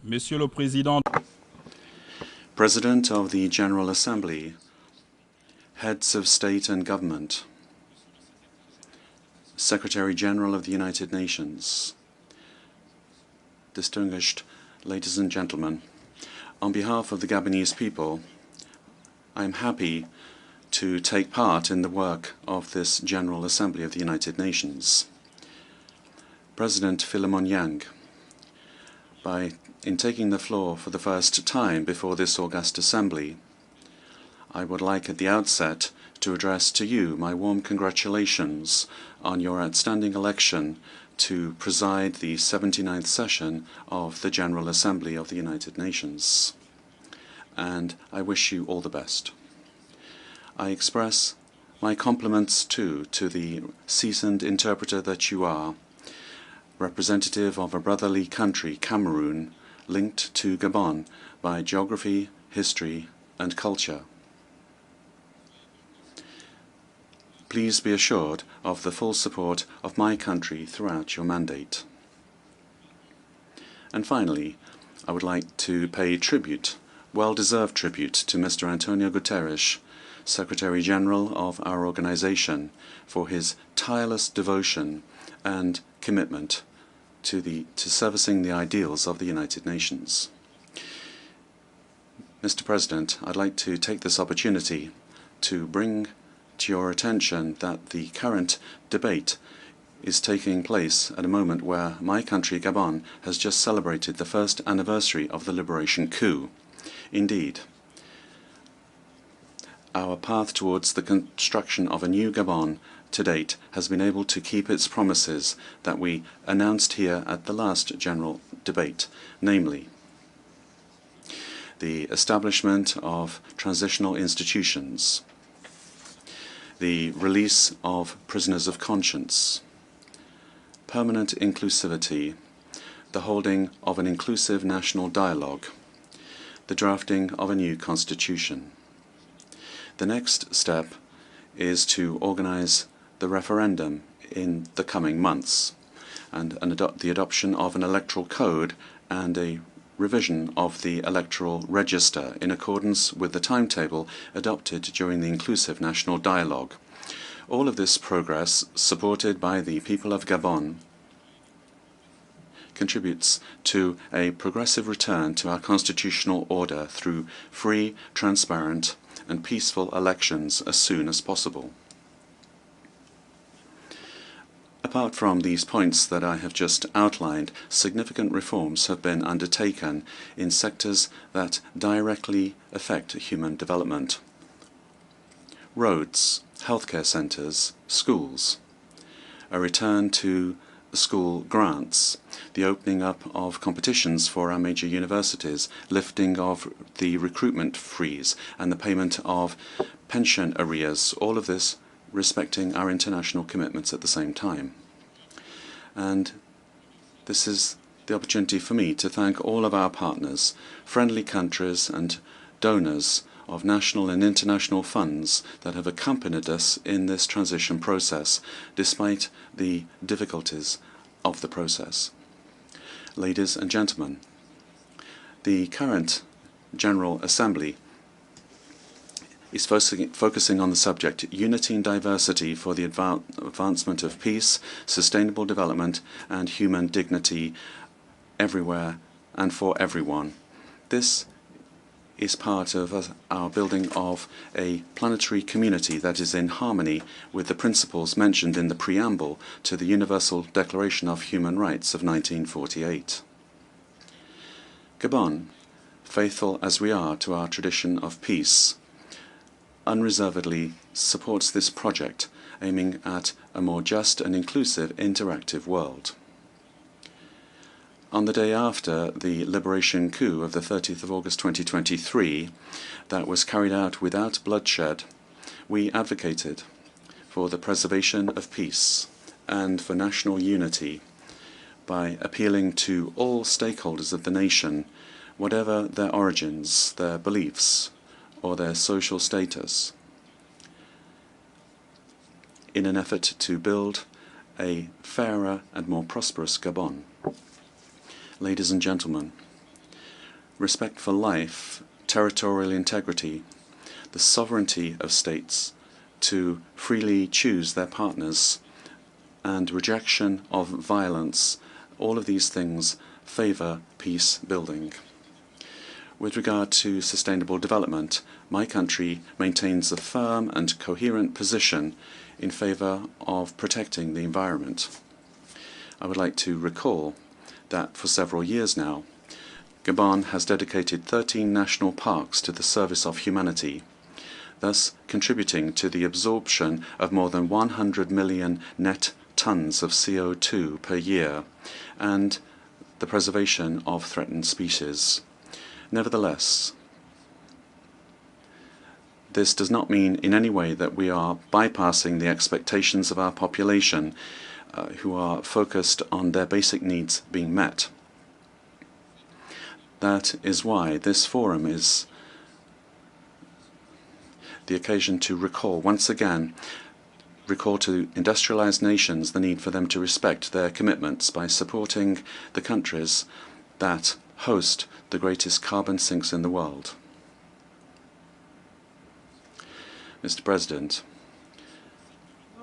Monsieur le Président, President of the General Assembly, Heads of State and Government, Secretary General of the United Nations, distinguished ladies and gentlemen, on behalf of the Gabonese people, I am happy to take part in the work of this General Assembly of the United Nations. President Philemon Yang, in taking the floor for the first time before this august assembly, I would like at the outset to address to you my warm congratulations on your outstanding election to preside the 79th session of the General Assembly of the United Nations. And I wish you all the best. I express my compliments too to the seasoned interpreter that you are, representative of a brotherly country, Cameroon, linked to Gabon by geography, history, and culture. Please be assured of the full support of my country throughout your mandate. And finally, I would like to pay tribute, well-deserved tribute, to Mr. Antonio Guterres, Secretary General of our organization, for his tireless devotion and commitment to servicing the ideals of the United Nations. Mr. President, I'd like to take this opportunity to bring to your attention that the current debate is taking place at a moment where my country, Gabon, has just celebrated the first anniversary of the liberation coup. Indeed, our path towards the construction of a new Gabon to date has been able to keep its promises that we announced here at the last general debate, namely the establishment of transitional institutions, the release of prisoners of conscience, permanent inclusivity, the holding of an inclusive national dialogue, the drafting of a new constitution. The next step is to organize the referendum in the coming months, and the adoption of an electoral code and a revision of the electoral register in accordance with the timetable adopted during the inclusive national dialogue. All of this progress, supported by the people of Gabon, contributes to a progressive return to our constitutional order through free, transparent, and peaceful elections as soon as possible. Apart from these points that I have just outlined, significant reforms have been undertaken in sectors that directly affect human development. Roads, healthcare centres, schools, a return to school grants, the opening up of competitions for our major universities, lifting of the recruitment freeze, and the payment of pension arrears, all of this respecting our international commitments at the same time. And this is the opportunity for me to thank all of our partners, friendly countries and donors of national and international funds that have accompanied us in this transition process, despite the difficulties of the process. Ladies and gentlemen, the current General Assembly is focusing on the subject unity and diversity for the advancement of peace, sustainable development, and human dignity everywhere and for everyone. This is part of our building of a planetary community that is in harmony with the principles mentioned in the preamble to the Universal Declaration of Human Rights of 1948. Gabon, faithful as we are to our tradition of peace, unreservedly supports this project, aiming at a more just and inclusive interactive world. On the day after the liberation coup of the 30th of August 2023, that was carried out without bloodshed, we advocated for the preservation of peace and for national unity by appealing to all stakeholders of the nation, whatever their origins, their beliefs, or their social status, in an effort to build a fairer and more prosperous Gabon. Ladies and gentlemen, respect for life, territorial integrity, the sovereignty of states to freely choose their partners, and rejection of violence, all of these things favor peace building. With regard to sustainable development, my country maintains a firm and coherent position in favor of protecting the environment. I would like to recall that for several years now, Gabon has dedicated 13 national parks to the service of humanity, thus contributing to the absorption of more than 100 million net tons of CO2 per year and the preservation of threatened species. Nevertheless, this does not mean in any way that we are bypassing the expectations of our population who are focused on their basic needs being met. That is why this forum is the occasion to once again recall to industrialized nations the need for them to respect their commitments by supporting the countries that host the greatest carbon sinks in the world. Mr. President,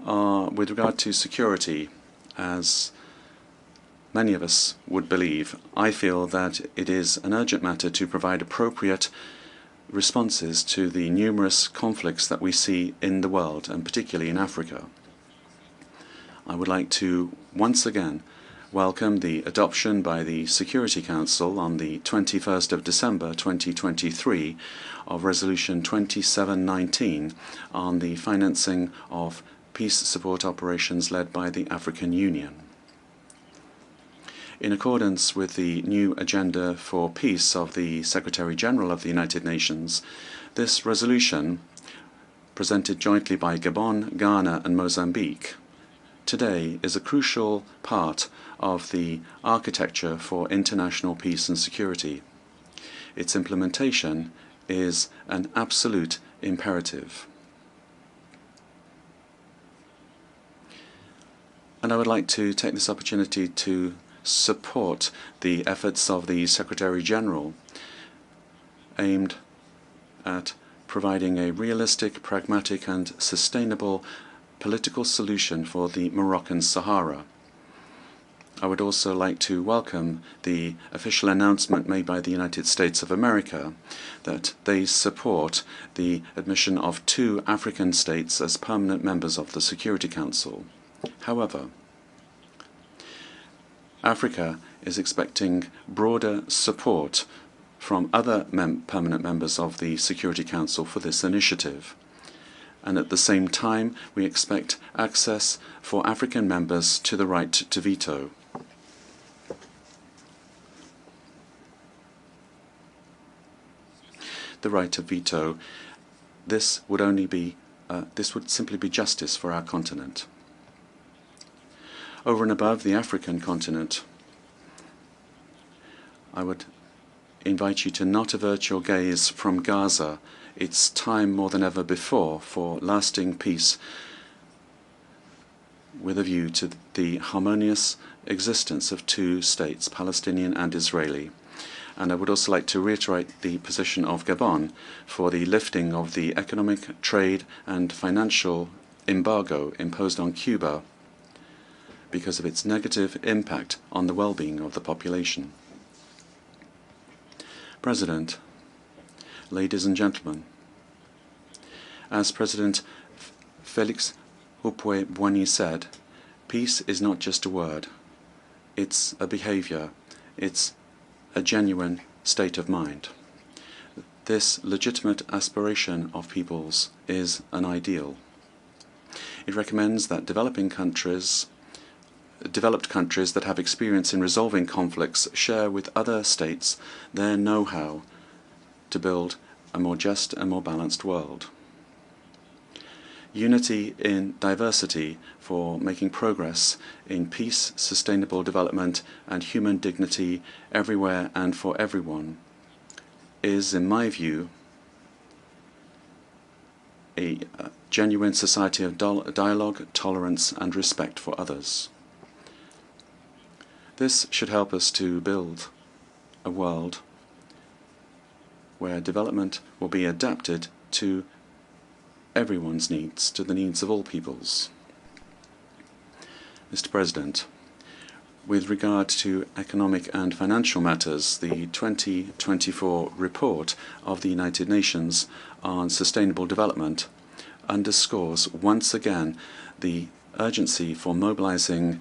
with regard to security, as many of us would believe, I feel that it is an urgent matter to provide appropriate responses to the numerous conflicts that we see in the world, and particularly in Africa. I would like to once again welcome the adoption by the Security Council on the 21st of December 2023 of Resolution 2719 on the financing of peace support operations led by the African Union. In accordance with the new Agenda for Peace of the Secretary-General of the United Nations, this resolution, presented jointly by Gabon, Ghana and Mozambique, today is a crucial part of the architecture for international peace and security. Its implementation is an absolute imperative. And I would like to take this opportunity to support the efforts of the Secretary-General aimed at providing a realistic, pragmatic and sustainable political solution for the Moroccan Sahara. I would also like to welcome the official announcement made by the United States of America that they support the admission of 2 African states as permanent members of the Security Council. However, Africa is expecting broader support from other permanent members of the Security Council for this initiative. And at the same time, we expect access for African members to the right to veto. The right to veto, this would simply be justice for our continent. Over and above the African continent, I would invite you to not avert your gaze from Gaza. It's time more than ever before for lasting peace with a view to the harmonious existence of 2 states, Palestinian and Israeli. And I would also like to reiterate the position of Gabon for the lifting of the economic, trade and financial embargo imposed on Cuba because of its negative impact on the well-being of the population. President, ladies and gentlemen, as President Félix Houphouët-Boigny said, peace is not just a word, it's a behavior, it's a genuine state of mind. This legitimate aspiration of peoples is an ideal. It recommends that developed countries that have experience in resolving conflicts share with other states their know-how to build a more just and more balanced world. Unity in diversity for making progress in peace, sustainable development and human dignity everywhere and for everyone is, in my view, a genuine society of dialogue, tolerance and respect for others. This should help us to build a world where development will be adapted to everyone's needs, to the needs of all peoples. Mr. President, with regard to economic and financial matters, the 2024 report of the United Nations on Sustainable Development underscores once again the urgency for mobilizing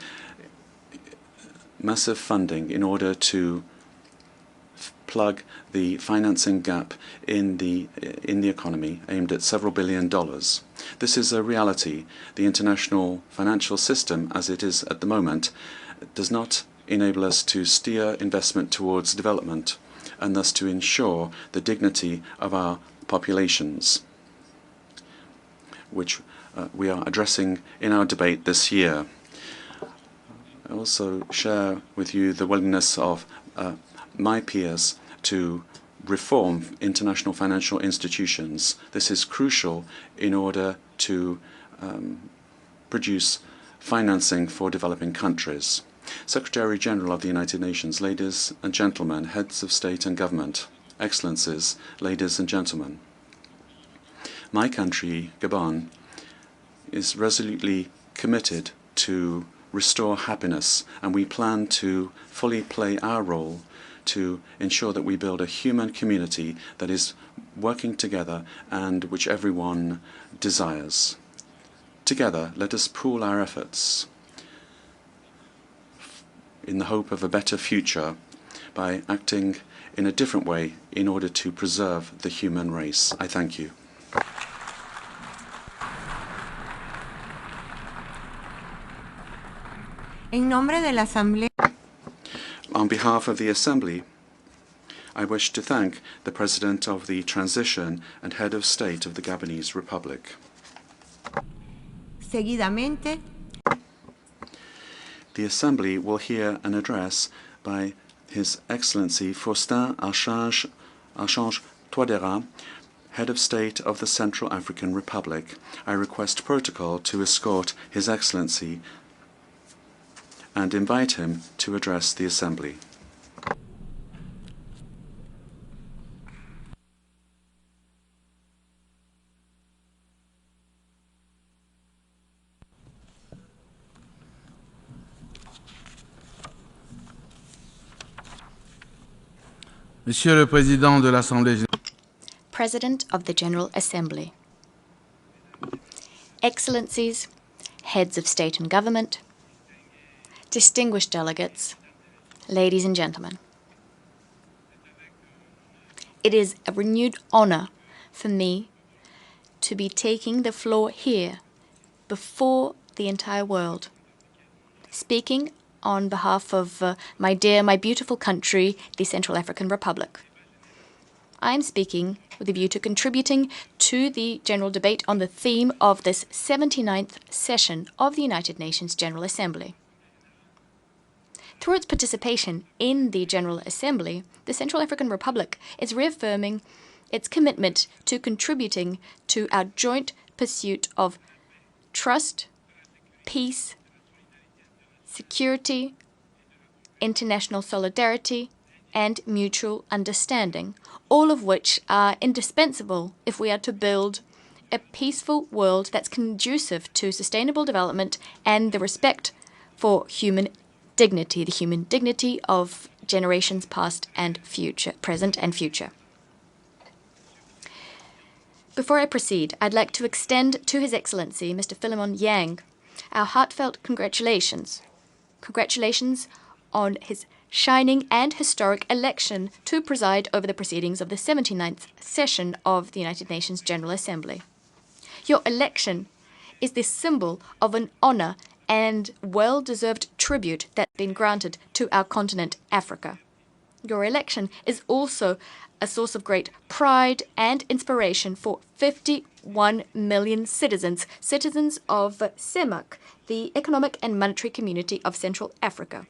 massive funding in order to plug the financing gap in the economy, aimed at several $billion. This is a reality. The international financial system, as it is at the moment, does not enable us to steer investment towards development and thus to ensure the dignity of our populations, which we are addressing in our debate this year. I also share with you the willingness of my peers to reform international financial institutions. This is crucial in order to produce financing for developing countries. Secretary General of the United Nations, ladies and gentlemen, heads of state and government, excellencies, ladies and gentlemen. My country, Gabon, is resolutely committed to restore happiness, and we plan to fully play our role to ensure that we build a human community that is working together and which everyone desires. Together, let us pool our efforts in the hope of a better future by acting in a different way in order to preserve the human race. I thank you. En nombre de la Asamblea. On behalf of the Assembly, I wish to thank the President of the Transition and Head of State of the Gabonese Republic. Seguidamente, the Assembly will hear an address by His Excellency Faustin Archange Touadera, Head of State of the Central African Republic. I request protocol to escort His Excellency and invite him to address the Assembly. Monsieur le Président de l'Assemblée générale. President of the General Assembly. Excellencies, heads of state and government, distinguished delegates, ladies and gentlemen. It is a renewed honor for me to be taking the floor here before the entire world, speaking on behalf of my beautiful country, the Central African Republic. I am speaking with a view to contributing to the general debate on the theme of this 79th session of the United Nations General Assembly. Through its participation in the General Assembly, the Central African Republic is reaffirming its commitment to contributing to our joint pursuit of trust, peace, security, international solidarity, and mutual understanding, all of which are indispensable if we are to build a peaceful world that's conducive to sustainable development and the respect for human dignity, the human dignity of generations past and future, present and future. Before I proceed, I'd like to extend to His Excellency, Mr. Philemon Yang, our heartfelt congratulations. Congratulations on his shining and historic election to preside over the proceedings of the 79th session of the United Nations General Assembly. Your election is the symbol of an honor and well-deserved tribute that's been granted to our continent, Africa. Your election is also a source of great pride and inspiration for 51 million citizens of CEMAC, the Economic and Monetary Community of Central Africa,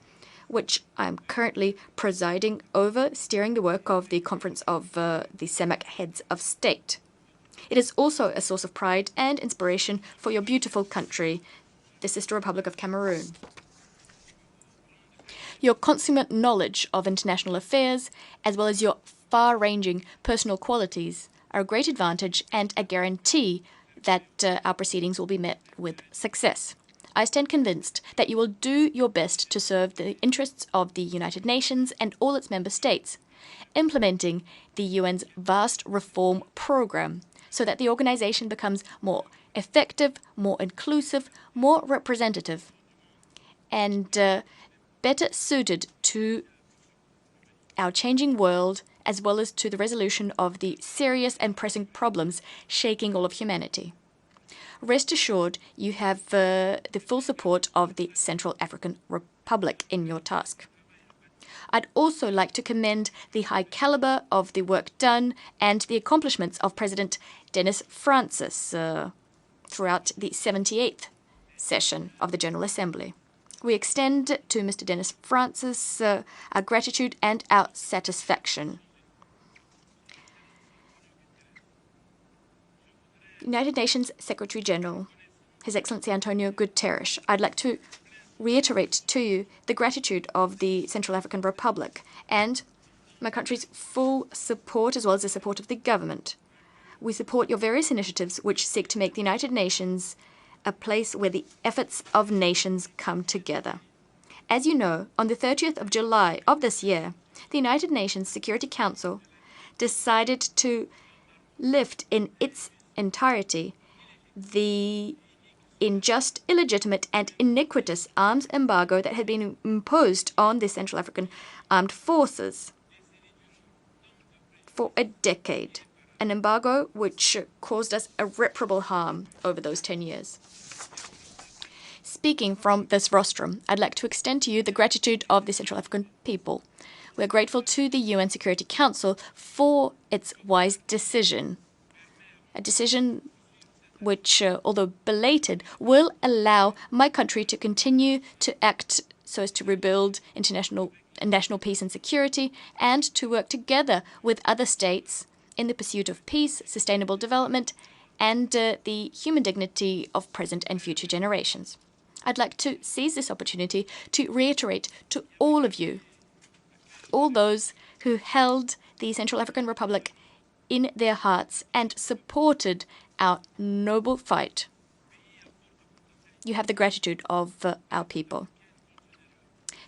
which I'm currently presiding over, steering the work of the Conference of the CEMAC Heads of State. It is also a source of pride and inspiration for your beautiful country, the Sister Republic of Cameroon. Your consummate knowledge of international affairs, as well as your far-ranging personal qualities are a great advantage and a guarantee that our proceedings will be met with success. I stand convinced that you will do your best to serve the interests of the United Nations and all its member states, implementing the UN's vast reform program so that the organization becomes more effective, more inclusive, more representative, and better suited to our changing world, as well as to the resolution of the serious and pressing problems shaking all of humanity. Rest assured, you have the full support of the Central African Republic in your task. I'd also like to commend the high caliber of the work done and the accomplishments of President Denis Francis throughout the 78th session of the General Assembly. We extend to Mr. Denis Francis our gratitude and our satisfaction. United Nations Secretary General, His Excellency Antonio Guterres, I'd like to reiterate to you the gratitude of the Central African Republic and my country's full support, as well as the support of the government. We support your various initiatives which seek to make the United Nations a place where the efforts of nations come together. As you know, on the 30th of July of this year, the United Nations Security Council decided to lift in its entirety the unjust, illegitimate, and iniquitous arms embargo that had been imposed on the Central African Armed Forces for a decade. An embargo which caused us irreparable harm over those 10 years. Speaking from this rostrum, I'd like to extend to you the gratitude of the Central African people. We are grateful to the UN Security Council for its wise decision. A decision which, although belated, will allow my country to continue to act so as to rebuild national peace and security, and to work together with other states in the pursuit of peace, sustainable development, and the human dignity of present and future generations. I'd like to seize this opportunity to reiterate to all of you, all those who held the Central African Republic in their hearts and supported our noble fight. You have the gratitude of our people.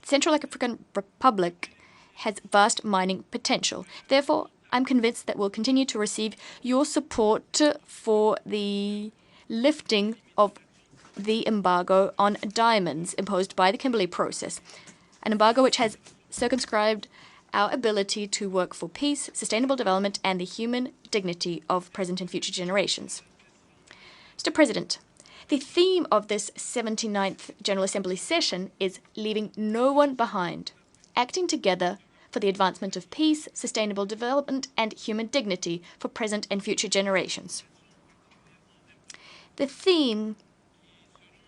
The Central African Republic has vast mining potential. Therefore, I'm convinced that we'll continue to receive your support for the lifting of the embargo on diamonds imposed by the Kimberley Process, an embargo which has circumscribed our ability to work for peace, sustainable development, and the human dignity of present and future generations. Mr. President, the theme of this 79th General Assembly session is leaving no one behind, acting together for the advancement of peace, sustainable development, and human dignity for present and future generations. The theme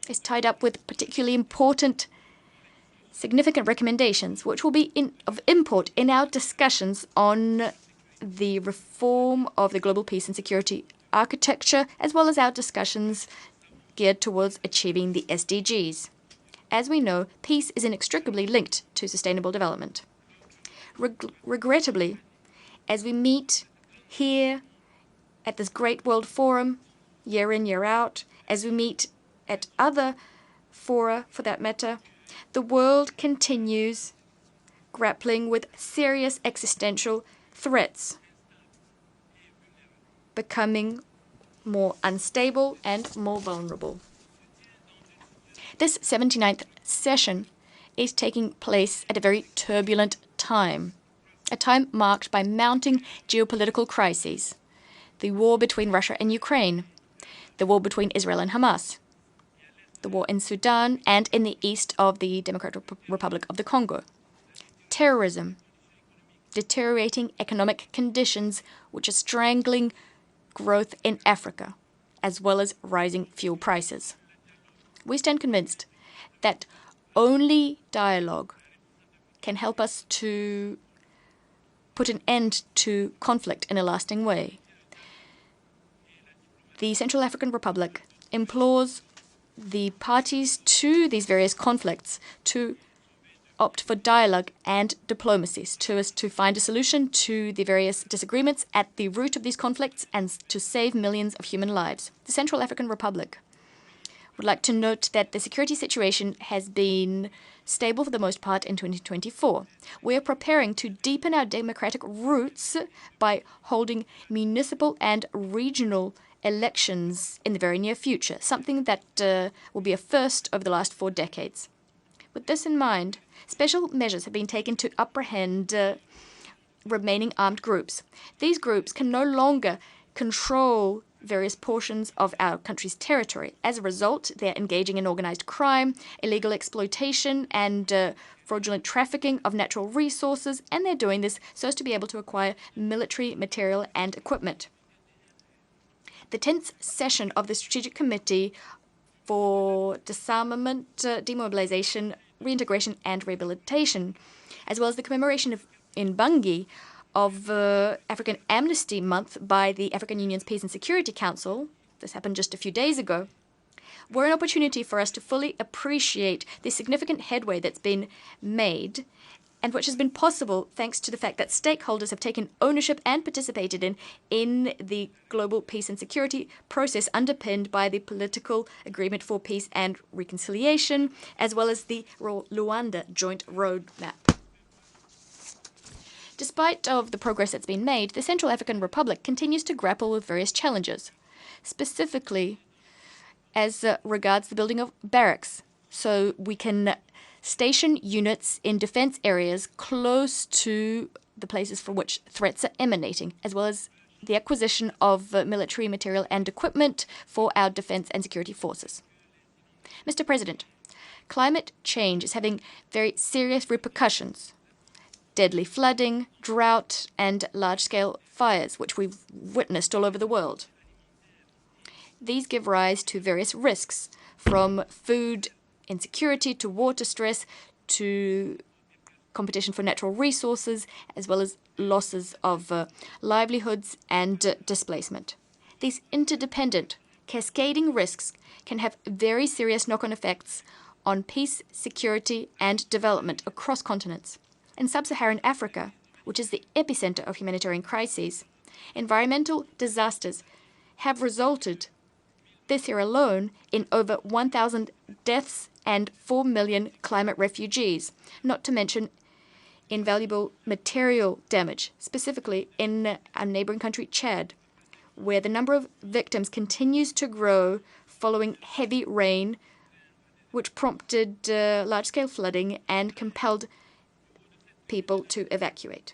is tied up with particularly important, significant recommendations, which will be of import in our discussions on the reform of the global peace and security architecture, as well as our discussions geared towards achieving the SDGs. As we know, peace is inextricably linked to sustainable development. Regrettably, as we meet here at this great world forum, year in, year out, as we meet at other fora for that matter, the world continues grappling with serious existential threats, becoming more unstable and more vulnerable. This 79th session is taking place at a very turbulent time, a time marked by mounting geopolitical crises, the war between Russia and Ukraine, the war between Israel and Hamas, the war in Sudan and in the east of the Democratic Republic of the Congo, terrorism, deteriorating economic conditions which are strangling growth in Africa, as well as rising fuel prices. We stand convinced that only dialogue can help us to put an end to conflict in a lasting way. The Central African Republic implores the parties to these various conflicts to opt for dialogue and diplomacy so as to find a solution to the various disagreements at the root of these conflicts and to save millions of human lives. The Central African Republic would like to note that the security situation has been stable for the most part in 2024. We are preparing to deepen our democratic roots by holding municipal and regional elections in the very near future, something that will be a first over the last 4 decades. With this in mind, special measures have been taken to apprehend remaining armed groups. These groups can no longer control various portions of our country's territory. As a result, they're engaging in organized crime, illegal exploitation, and fraudulent trafficking of natural resources, and they're doing this so as to be able to acquire military material and equipment. The 10th session of the Strategic Committee for Disarmament, Demobilization, Reintegration and Rehabilitation, as well as the commemoration in Bangui of African Amnesty Month by the African Union's Peace and Security Council, this happened just a few days ago, were an opportunity for us to fully appreciate the significant headway that's been made and which has been possible thanks to the fact that stakeholders have taken ownership and participated in the global peace and security process underpinned by the Political Agreement for Peace and Reconciliation, as well as the Luanda Joint Roadmap. Despite of the progress that's been made, the Central African Republic continues to grapple with various challenges, specifically as regards the building of barracks, so we can station units in defense areas close to the places from which threats are emanating, as well as the acquisition of military material and equipment for our defense and security forces. Mr. President, climate change is having very serious repercussions. Deadly flooding, drought, and large-scale fires, which we've witnessed all over the world. These give rise to various risks, from food insecurity to water stress to competition for natural resources, as well as losses of livelihoods and displacement. These interdependent, cascading risks can have very serious knock-on effects on peace, security, and development across continents. In sub-Saharan Africa, which is the epicenter of humanitarian crises, environmental disasters have resulted, this year alone, in over 1,000 deaths and 4 million climate refugees, not to mention invaluable material damage, specifically in our neighboring country, Chad, where the number of victims continues to grow following heavy rain, which prompted large-scale flooding and compelled people to evacuate.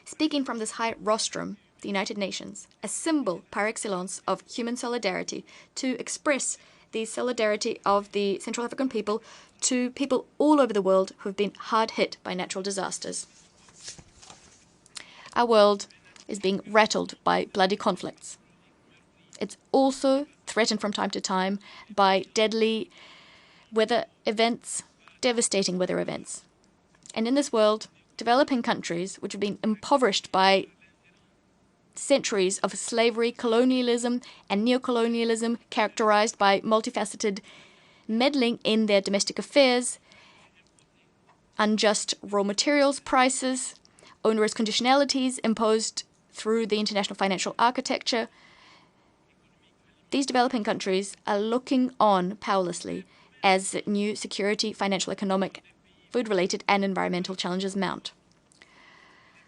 Speaking from this high rostrum, the United Nations, a symbol par excellence of human solidarity, to express the solidarity of the Central African people to people all over the world who have been hard hit by natural disasters. Our world is being rattled by bloody conflicts. It's also threatened from time to time by deadly weather events, devastating weather events. And in this world, developing countries, which have been impoverished by centuries of slavery, colonialism, and neocolonialism characterized by multifaceted meddling in their domestic affairs, unjust raw materials prices, onerous conditionalities imposed through the international financial architecture, these developing countries are looking on powerlessly as new security, financial, economic, food-related and environmental challenges mount.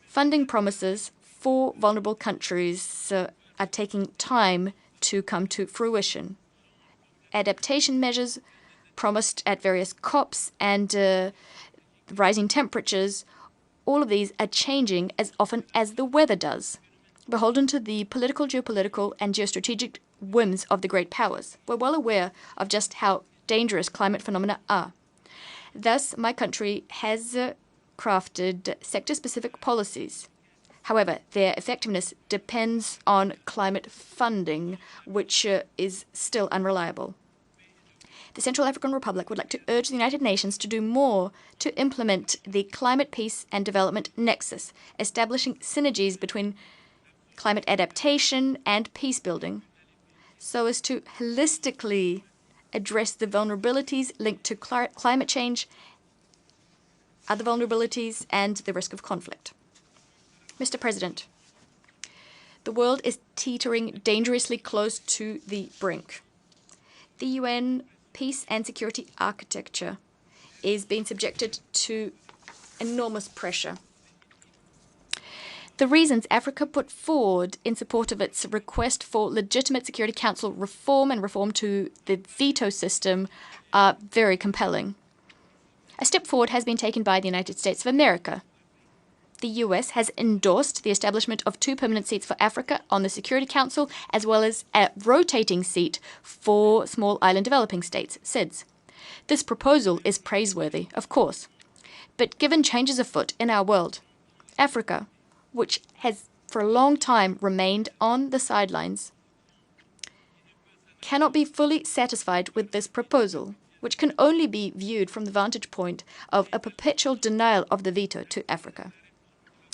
Funding promises for vulnerable countries are taking time to come to fruition. Adaptation measures promised at various COPs and rising temperatures, all of these are changing as often as the weather does, beholden to the political, geopolitical, and geostrategic whims of the great powers. We're well aware of just how dangerous climate phenomena are. Thus, my country has crafted sector-specific policies. However, their effectiveness depends on climate funding, which is still unreliable. The Central African Republic would like to urge the United Nations to do more to implement the climate peace and development nexus, establishing synergies between climate adaptation and peace building, so as to holistically address the vulnerabilities linked to climate change other vulnerabilities, and the risk of conflict. Mr. President, the world is teetering dangerously close to the brink. The UN peace and security architecture is being subjected to enormous pressure. The reasons Africa put forward in support of its request for legitimate Security Council reform and reform to the veto system are very compelling. A step forward has been taken by the United States of America. The US has endorsed the establishment of 2 permanent seats for Africa on the Security Council, as well as a rotating seat for small island developing states, SIDS. This proposal is praiseworthy, of course. But given changes afoot in our world, Africa, which has for a long time remained on the sidelines, cannot be fully satisfied with this proposal, which can only be viewed from the vantage point of a perpetual denial of the veto to Africa.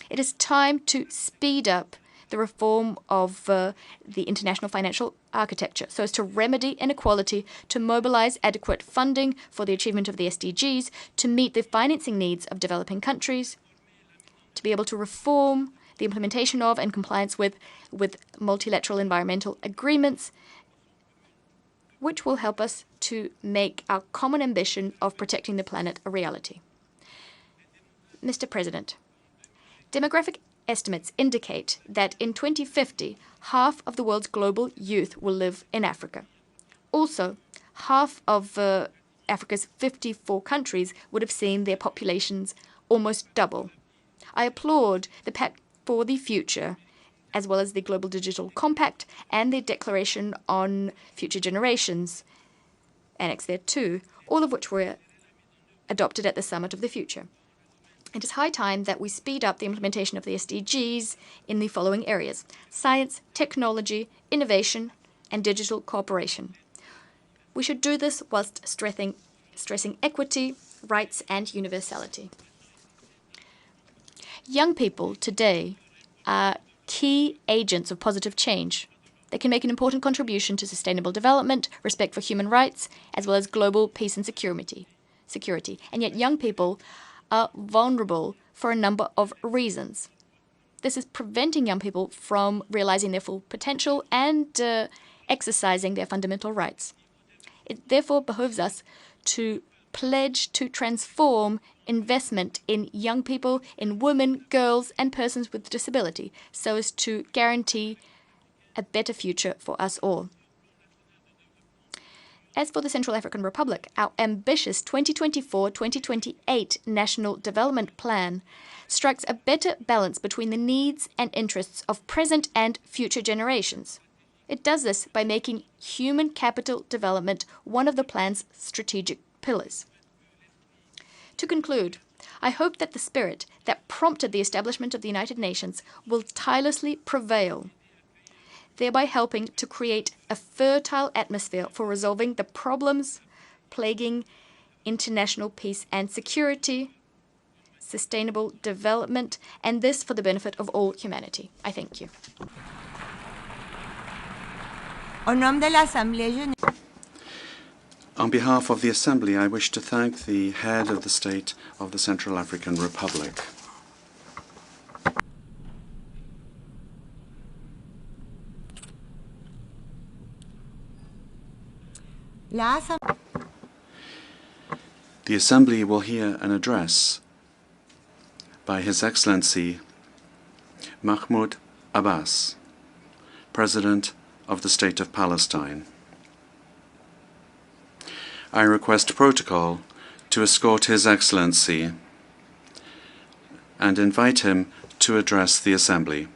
It is time to speed up the reform of the international financial architecture so as to remedy inequality, to mobilize adequate funding for the achievement of the SDGs, to meet the financing needs of developing countries, to be able to reform the implementation of and compliance with multilateral environmental agreements, which will help us to make our common ambition of protecting the planet a reality. Mr. President, demographic estimates indicate that in 2050, half of the world's global youth will live in Africa. Also, half of Africa's 54 countries would have seen their populations almost double. I applaud the Pact for the Future, as well as the Global Digital Compact and the Declaration on Future Generations, annexed thereto, all of which were adopted at the Summit of the Future. It is high time that we speed up the implementation of the SDGs in the following areas: science, technology, innovation, and digital cooperation. We should do this whilst stressing equity, rights, and universality. Young people today are key agents of positive change. They can make an important contribution to sustainable development, respect for human rights, as well as global peace and security. And yet young people are vulnerable for a number of reasons. This is preventing young people from realizing their full potential and exercising their fundamental rights. It therefore behooves us to pledge to transform investment in young people, in women, girls, and persons with disability, so as to guarantee a better future for us all. As for the Central African Republic, our ambitious 2024-2028 National Development Plan strikes a better balance between the needs and interests of present and future generations. It does this by making human capital development one of the plan's strategic pillars. To conclude, I hope that the spirit that prompted the establishment of the United Nations will tirelessly prevail, thereby helping to create a fertile atmosphere for resolving the problems plaguing international peace and security, sustainable development, and this for the benefit of all humanity. I thank you. Au nom de l'Assemblée générale. On behalf of the Assembly, I wish to thank the head of the State of the Central African Republic. The Assembly will hear an address by His Excellency Mahmoud Abbas, President of the State of Palestine. I request protocol to escort His Excellency and invite him to address the Assembly.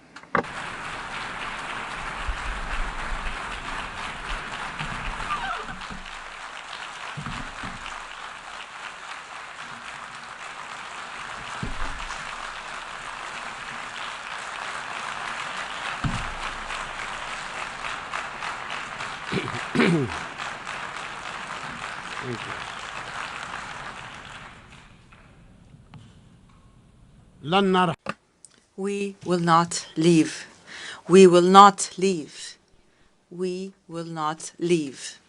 We will not leave. We will not leave. We will not leave.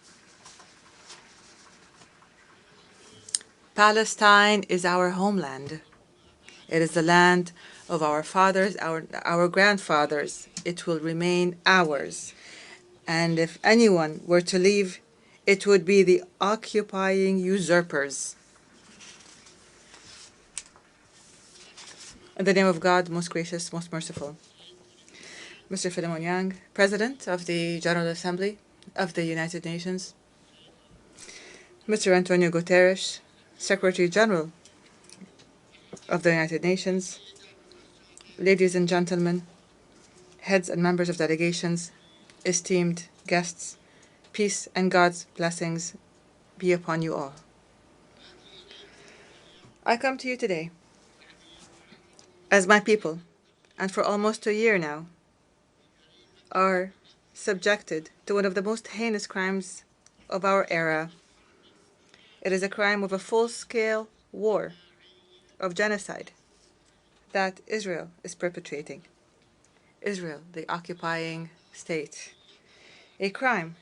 Palestine is our homeland. It is the land of our fathers, our grandfathers. It will remain ours. And if anyone were to leave, it would be the occupying usurpers. In the name of God, most gracious, most merciful. Mr. Philemon Yang, President of the General Assembly of the United Nations. Mr. Antonio Guterres, Secretary General of the United Nations. Ladies and gentlemen, heads and members of delegations, esteemed guests, peace and God's blessings be upon you all. I come to you today as my people, and for almost a year now, are subjected to one of the most heinous crimes of our era. It is a crime of a full-scale war of genocide that Israel is perpetrating. Israel, the occupying state. A crime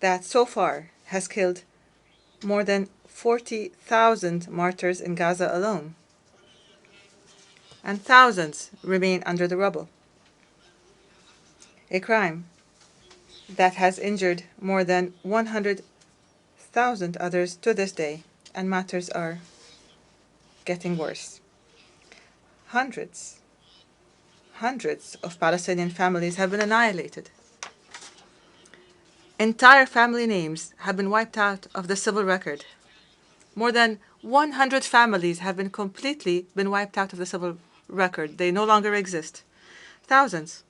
that so far has killed more than 40,000 martyrs in Gaza alone, and thousands remain under the rubble. A crime that has injured more than 100,000 others to this day, and matters are getting worse. Hundreds of Palestinian families have been annihilated. Entire family names have been wiped out of the civil record. More than 100 families have been completely wiped out of the civil record. They no longer exist. Thousands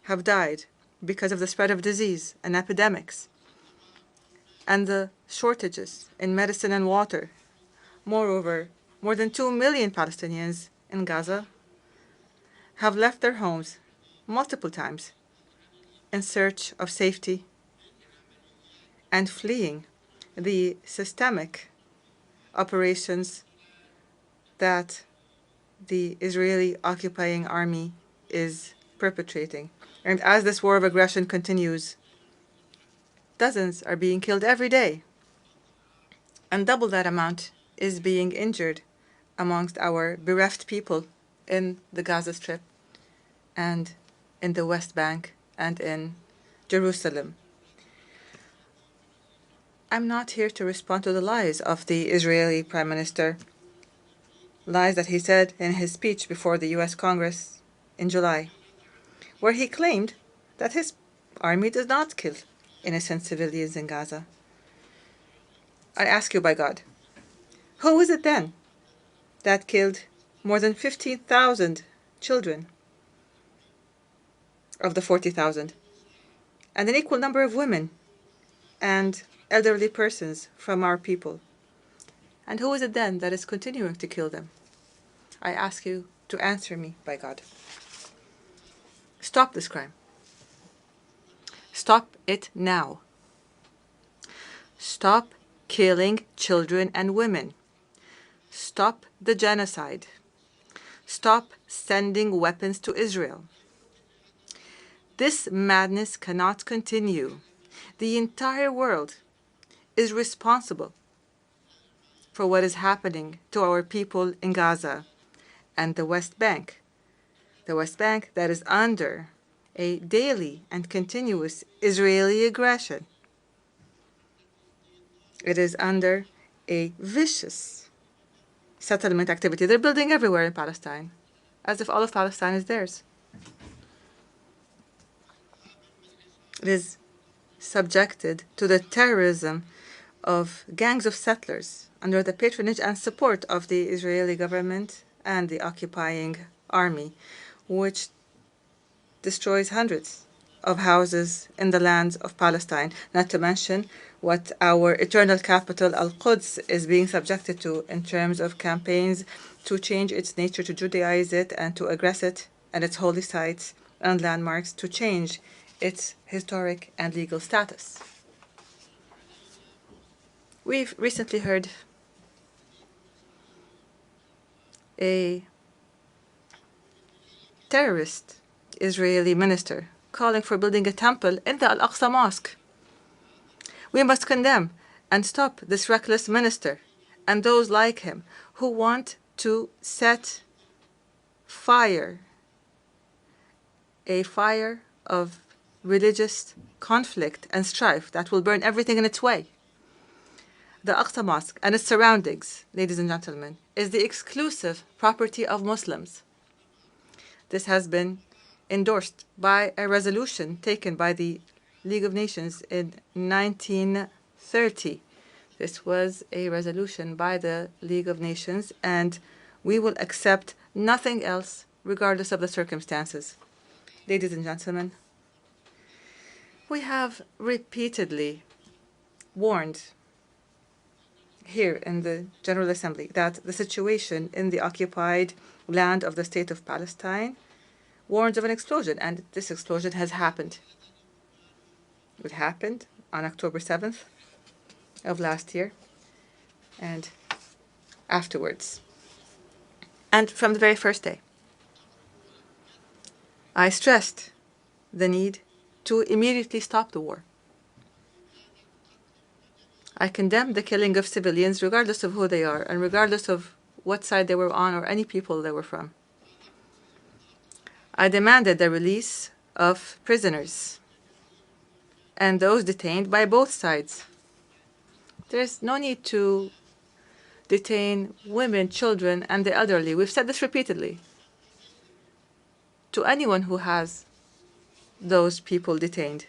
have died because of the spread of disease and epidemics and the shortages in medicine and water. Moreover, more than 2 million Palestinians in Gaza have left their homes multiple times in search of safety and fleeing the systemic operations that the Israeli occupying army is perpetrating. And as this war of aggression continues, dozens are being killed every day, and double that amount is being injured amongst our bereft people in the Gaza Strip and in the West Bank and in Jerusalem. I'm not here to respond to the lies of the Israeli Prime Minister, lies that he said in his speech before the U.S. Congress in July, where he claimed that his army does not kill innocent civilians in Gaza. I ask you by God, who is it then that killed more than 15,000 children of the 40,000, and an equal number of women and elderly persons from our people? And who is it then that is continuing to kill them? I ask you to answer me by God. Stop this crime. Stop it now. Stop killing children and women. Stop the genocide. Stop sending weapons to Israel. This madness cannot continue. The entire world is responsible for what is happening to our people in Gaza and the West Bank. The West Bank that is under a daily and continuous Israeli aggression. It is under a vicious settlement activity. They're building everywhere in Palestine, as if all of Palestine is theirs. It is subjected to the terrorism of gangs of settlers under the patronage and support of the Israeli government and the occupying army, which destroys hundreds of houses in the lands of Palestine, not to mention what our eternal capital, Al-Quds, is being subjected to in terms of campaigns to change its nature, to Judaize it, and to aggress it and its holy sites and landmarks, to change its historic and legal status. We've recently heard a terrorist Israeli minister calling for building a temple in the Al-Aqsa Mosque. We must condemn and stop this reckless minister and those like him who want to set fire, a fire of religious conflict and strife that will burn everything in its way. The Aqsa Mosque and its surroundings, ladies and gentlemen, is the exclusive property of Muslims. This has been endorsed by a resolution taken by the League of Nations in 1930. This was a resolution by the League of Nations, and we will accept nothing else regardless of the circumstances. Ladies and gentlemen, we have repeatedly warned here in the General Assembly that the situation in the occupied land of the State of Palestine warns of an explosion, and this explosion has happened. It happened on October 7th of last year and afterwards. And from the very first day, I stressed the need to immediately stop the war. I condemned the killing of civilians regardless of who they are and regardless of what side they were on or any people they were from. I demanded the release of prisoners and those detained by both sides. There's no need to detain women, children, and the elderly. We've said this repeatedly. To anyone who has those people detained,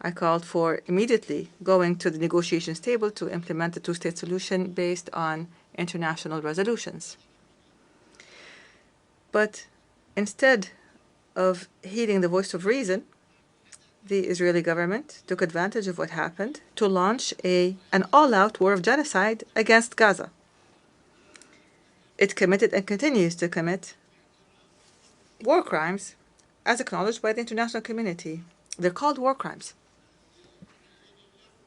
I called for immediately going to the negotiations table to implement the two-state solution based on international resolutions. But instead of heeding the voice of reason, the Israeli government took advantage of what happened to launch an all-out war of genocide against Gaza. It committed and continues to commit war crimes as acknowledged by the international community. They're called war crimes.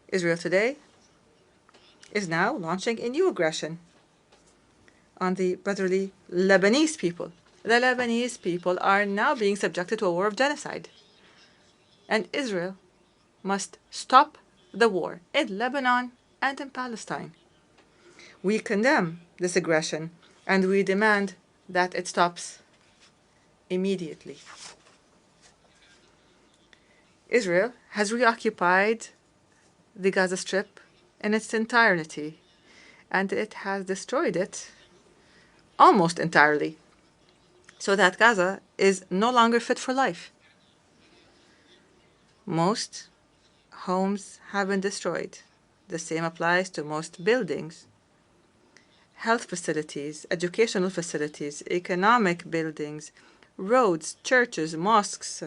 Israel today is now launching a new aggression on the brotherly Lebanese people. The Lebanese people are now being subjected to a war of genocide. And Israel must stop the war in Lebanon and in Palestine. We condemn this aggression and we demand that it stops immediately. Israel has reoccupied the Gaza Strip in its entirety, and it has destroyed it almost entirely, so that Gaza is no longer fit for life. Most homes have been destroyed. The same applies to most buildings, health facilities, educational facilities, economic buildings, roads, churches, mosques,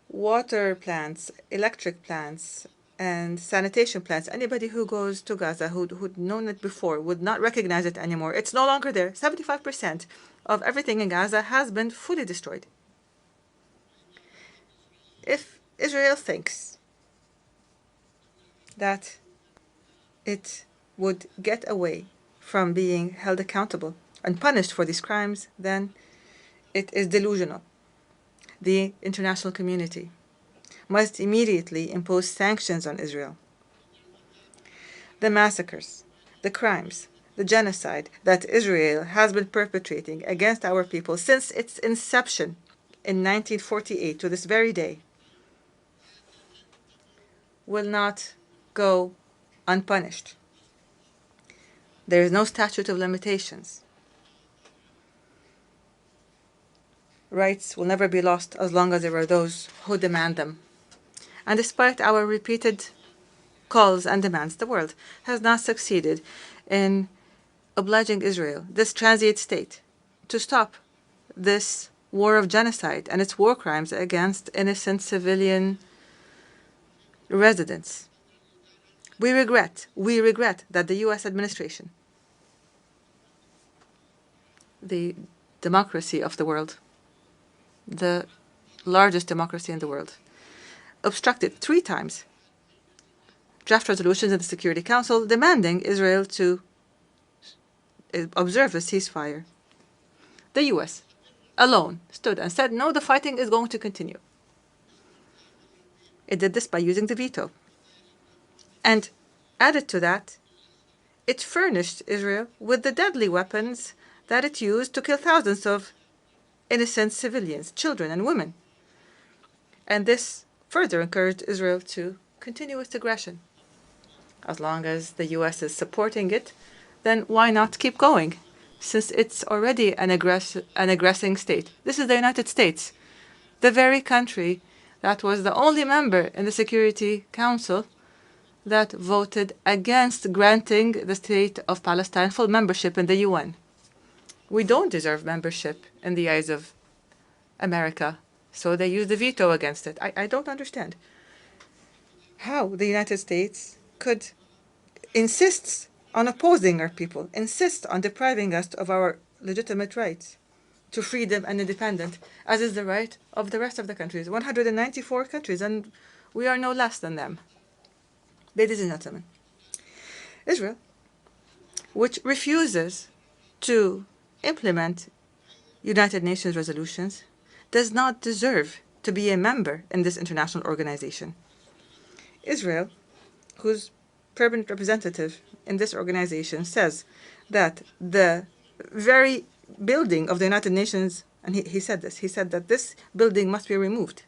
water plants, electric plants, and sanitation plants. Anybody who goes to Gaza who'd known it before would not recognize it anymore. It's no longer there. 75% of everything in Gaza has been fully destroyed. If Israel thinks that it would get away from being held accountable and punished for these crimes, then it is delusional. The international community must immediately impose sanctions on Israel. The massacres, the crimes, the genocide that Israel has been perpetrating against our people since its inception in 1948 to this very day will not go unpunished. There is no statute of limitations. Rights will never be lost as long as there are those who demand them. And despite our repeated calls and demands, the world has not succeeded in obliging Israel, this transient state, to stop this war of genocide and its war crimes against innocent civilian residents. We regret that the U.S. administration, the democracy of the world, the largest democracy in the world, obstructed 3 times draft resolutions in the Security Council demanding Israel to observe a ceasefire. The U.S. alone stood and said, no, the fighting is going to continue. It did this by using the veto. And added to that, it furnished Israel with the deadly weapons that it used to kill thousands of innocent civilians, children and women. And this further encouraged Israel to continue its aggression. As long as the U.S. is supporting it, then why not keep going, since it's already an aggressing state? This is the United States, the very country that was the only member in the Security Council that voted against granting the State of Palestine full membership in the UN. We don't deserve membership in the eyes of America, so they used the veto against it. I don't understand how the United States could insist on opposing our people, insist on depriving us of our legitimate rights to freedom and independence, as is the right of the rest of the countries, 194 countries, and we are no less than them. Ladies and gentlemen, Israel, which refuses to implement United Nations resolutions, does not deserve to be a member in this international organization. Israel, whose permanent representative in this organization says that the very building of the United Nations, and he said that this building must be removed.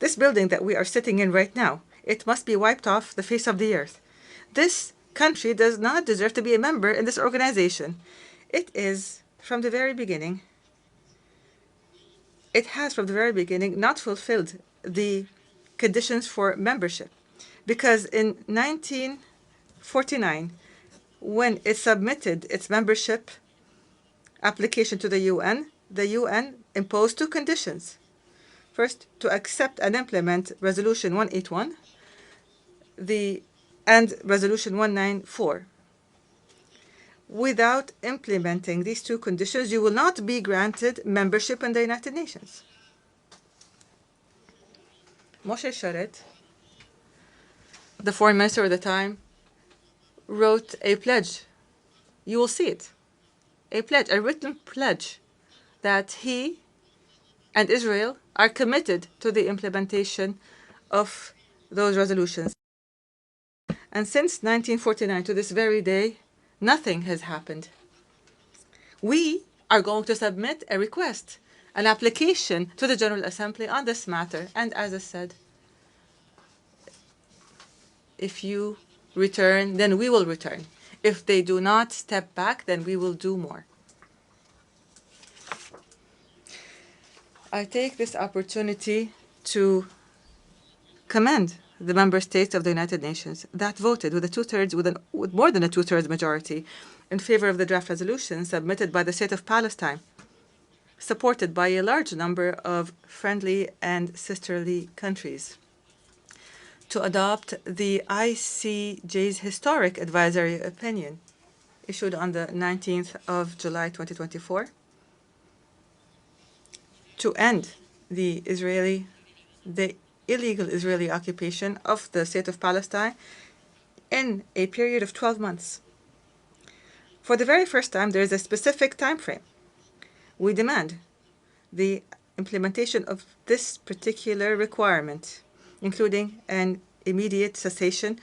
This building that we are sitting in right now, it must be wiped off the face of the earth. This country does not deserve to be a member in this organization. It is, from the very beginning, it has from the very beginning not fulfilled the conditions for membership. Because in 1949, when it submitted its membership application to the UN imposed two conditions. First, to accept and implement Resolution 181 and Resolution 194. Without implementing these two conditions, you will not be granted membership in the United Nations. Moshe Sharet, the foreign minister at the time, wrote a pledge. You will see it. A pledge, a written pledge, that he and Israel are committed to the implementation of those resolutions. And since 1949 to this very day, nothing has happened. We are going to submit a request, an application to the General Assembly on this matter. And as I said, if you return, then we will return. If they do not step back, then we will do more. I take this opportunity to commend the member states of the United Nations that voted with more than a two-thirds majority in favor of the draft resolution submitted by the State of Palestine, supported by a large number of friendly and sisterly countries, to adopt the ICJ's historic advisory opinion issued on the 19th of July 2024 to end the illegal Israeli occupation of the State of Palestine in a period of 12 months. For the very first time, there is a specific time frame. We demand the implementation of this particular requirement, including an immediate cessation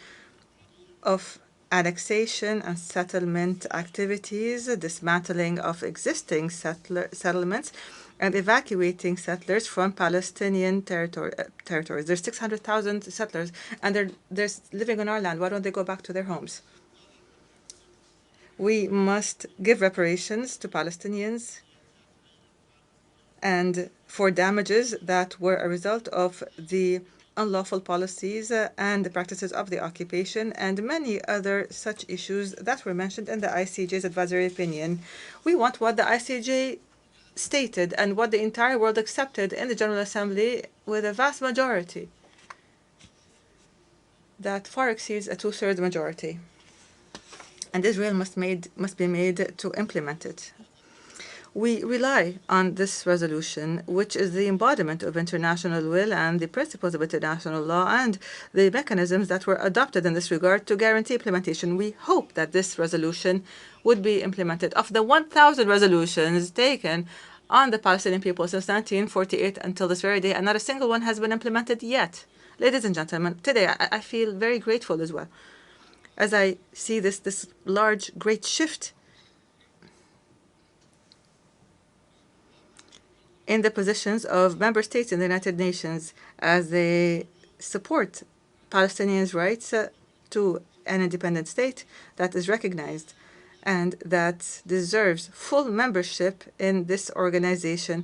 of annexation and settlement activities, dismantling of existing settlements, and evacuating settlers from Palestinian territories. There's 600,000 settlers, and they're living on our land. Why don't they go back to their homes? We must give reparations to Palestinians and for damages that were a result of the unlawful policies and the practices of the occupation, and many other such issues that were mentioned in the ICJ's advisory opinion. We want what the ICJ stated and what the entire world accepted in the General Assembly with a vast majority that far exceeds a two-thirds majority. And Israel must be made to implement it. We rely on this resolution, which is the embodiment of international will and the principles of international law and the mechanisms that were adopted in this regard to guarantee implementation. We hope that this resolution would be implemented. Of the 1,000 resolutions taken on the Palestinian people since 1948 until this very day, and not a single one has been implemented yet. Ladies and gentlemen, today I feel very grateful as well. as I see this large, great shift in the positions of member states in the United Nations as they support Palestinians' rights to an independent state that is recognized and that deserves full membership in this organization,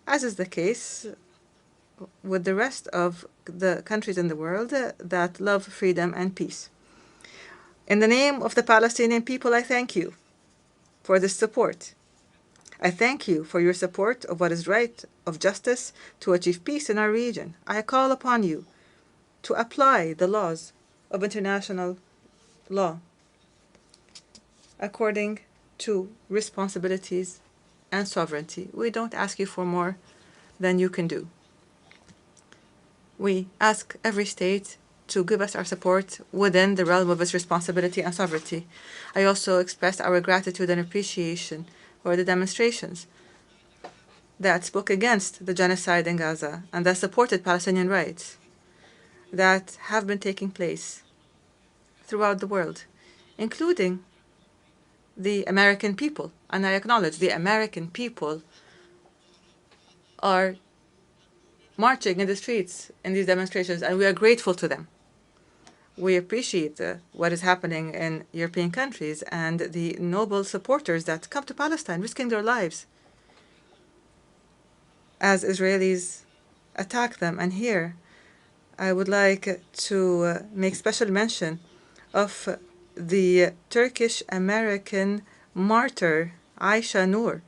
as is the case with the rest of the countries in the world that love freedom and peace. In the name of the Palestinian people, I thank you for this support. I thank you for your support of what is right, of justice, to achieve peace in our region. I call upon you to apply the laws of international law according to responsibilities and sovereignty. We don't ask you for more than you can do. We ask every state to give us our support within the realm of its responsibility and sovereignty. I also express our gratitude and appreciation for the demonstrations that spoke against the genocide in Gaza and that supported Palestinian rights that have been taking place throughout the world, including the American people. And I acknowledge the American people are marching in the streets in these demonstrations, and we are grateful to them. We appreciate what is happening in European countries and the noble supporters that come to Palestine, risking their lives as Israelis attack them. And here, I would like to make special mention of the Turkish-American martyr Aisha Noor,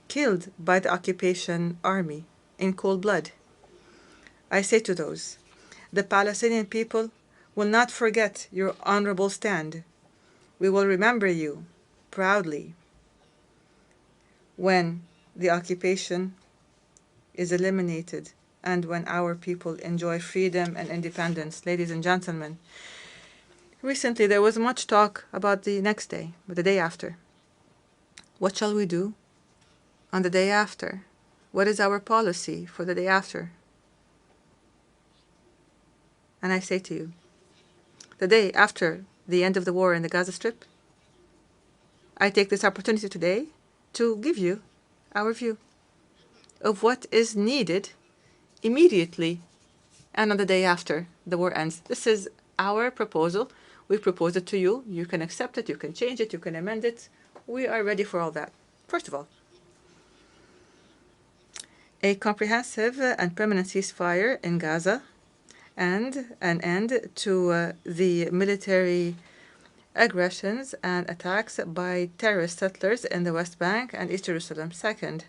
killed by the occupation army in cold blood. I say to those, the Palestinian people will not forget your honorable stand. We will remember you proudly when the occupation is eliminated and when our people enjoy freedom and independence. Ladies and gentlemen, recently there was much talk about the next day, but the day after. What shall we do on the day after? What is our policy for the day after? And I say to you, the day after the end of the war in the Gaza Strip, I take this opportunity today to give you our view of what is needed immediately and on the day after the war ends. This is our proposal. We propose it to you. You can accept it, you can change it, you can amend it. We are ready for all that. First of all, a comprehensive and permanent ceasefire in Gaza and an end to the military aggressions and attacks by terrorist settlers in the West Bank and East Jerusalem. Second,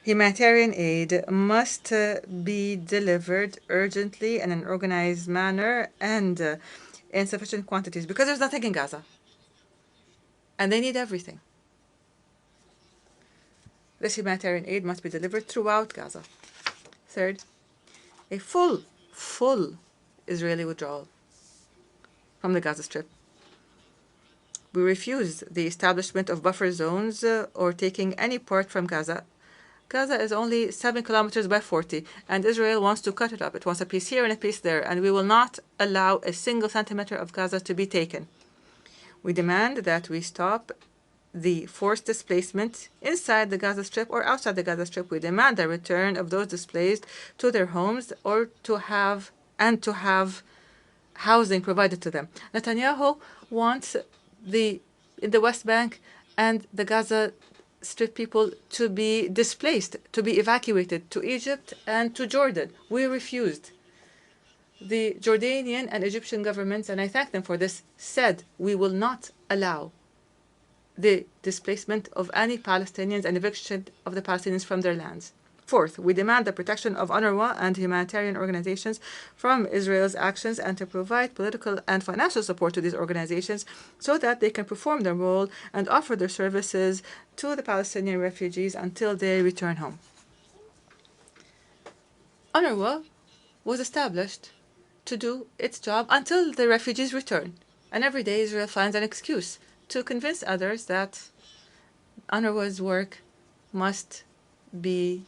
humanitarian aid must be delivered urgently in an organized manner and in sufficient quantities, because there's nothing in Gaza, and they need everything. This humanitarian aid must be delivered throughout Gaza. Third, a full Israeli withdrawal from the Gaza Strip. We refuse the establishment of buffer zones or taking any part from Gaza. Gaza is only 7 kilometers by 40, and Israel wants to cut it up. It wants a piece here and a piece there, and we will not allow a single centimeter of Gaza to be taken. We demand that we stop the forced displacement inside the Gaza Strip or outside the Gaza Strip. We demand the return of those displaced to their homes or to have housing provided to them. Netanyahu wants in the West Bank and the Gaza Strip people to be displaced, to be evacuated to Egypt and to Jordan. We refused. The Jordanian and Egyptian governments, and I thank them for this, said we will not allow the displacement of any Palestinians and eviction of the Palestinians from their lands. Fourth, we demand the protection of UNRWA and humanitarian organizations from Israel's actions and to provide political and financial support to these organizations so that they can perform their role and offer their services to the Palestinian refugees until they return home. UNRWA was established to do its job until the refugees return, and every day Israel finds an excuse to convince others that UNRWA's work must be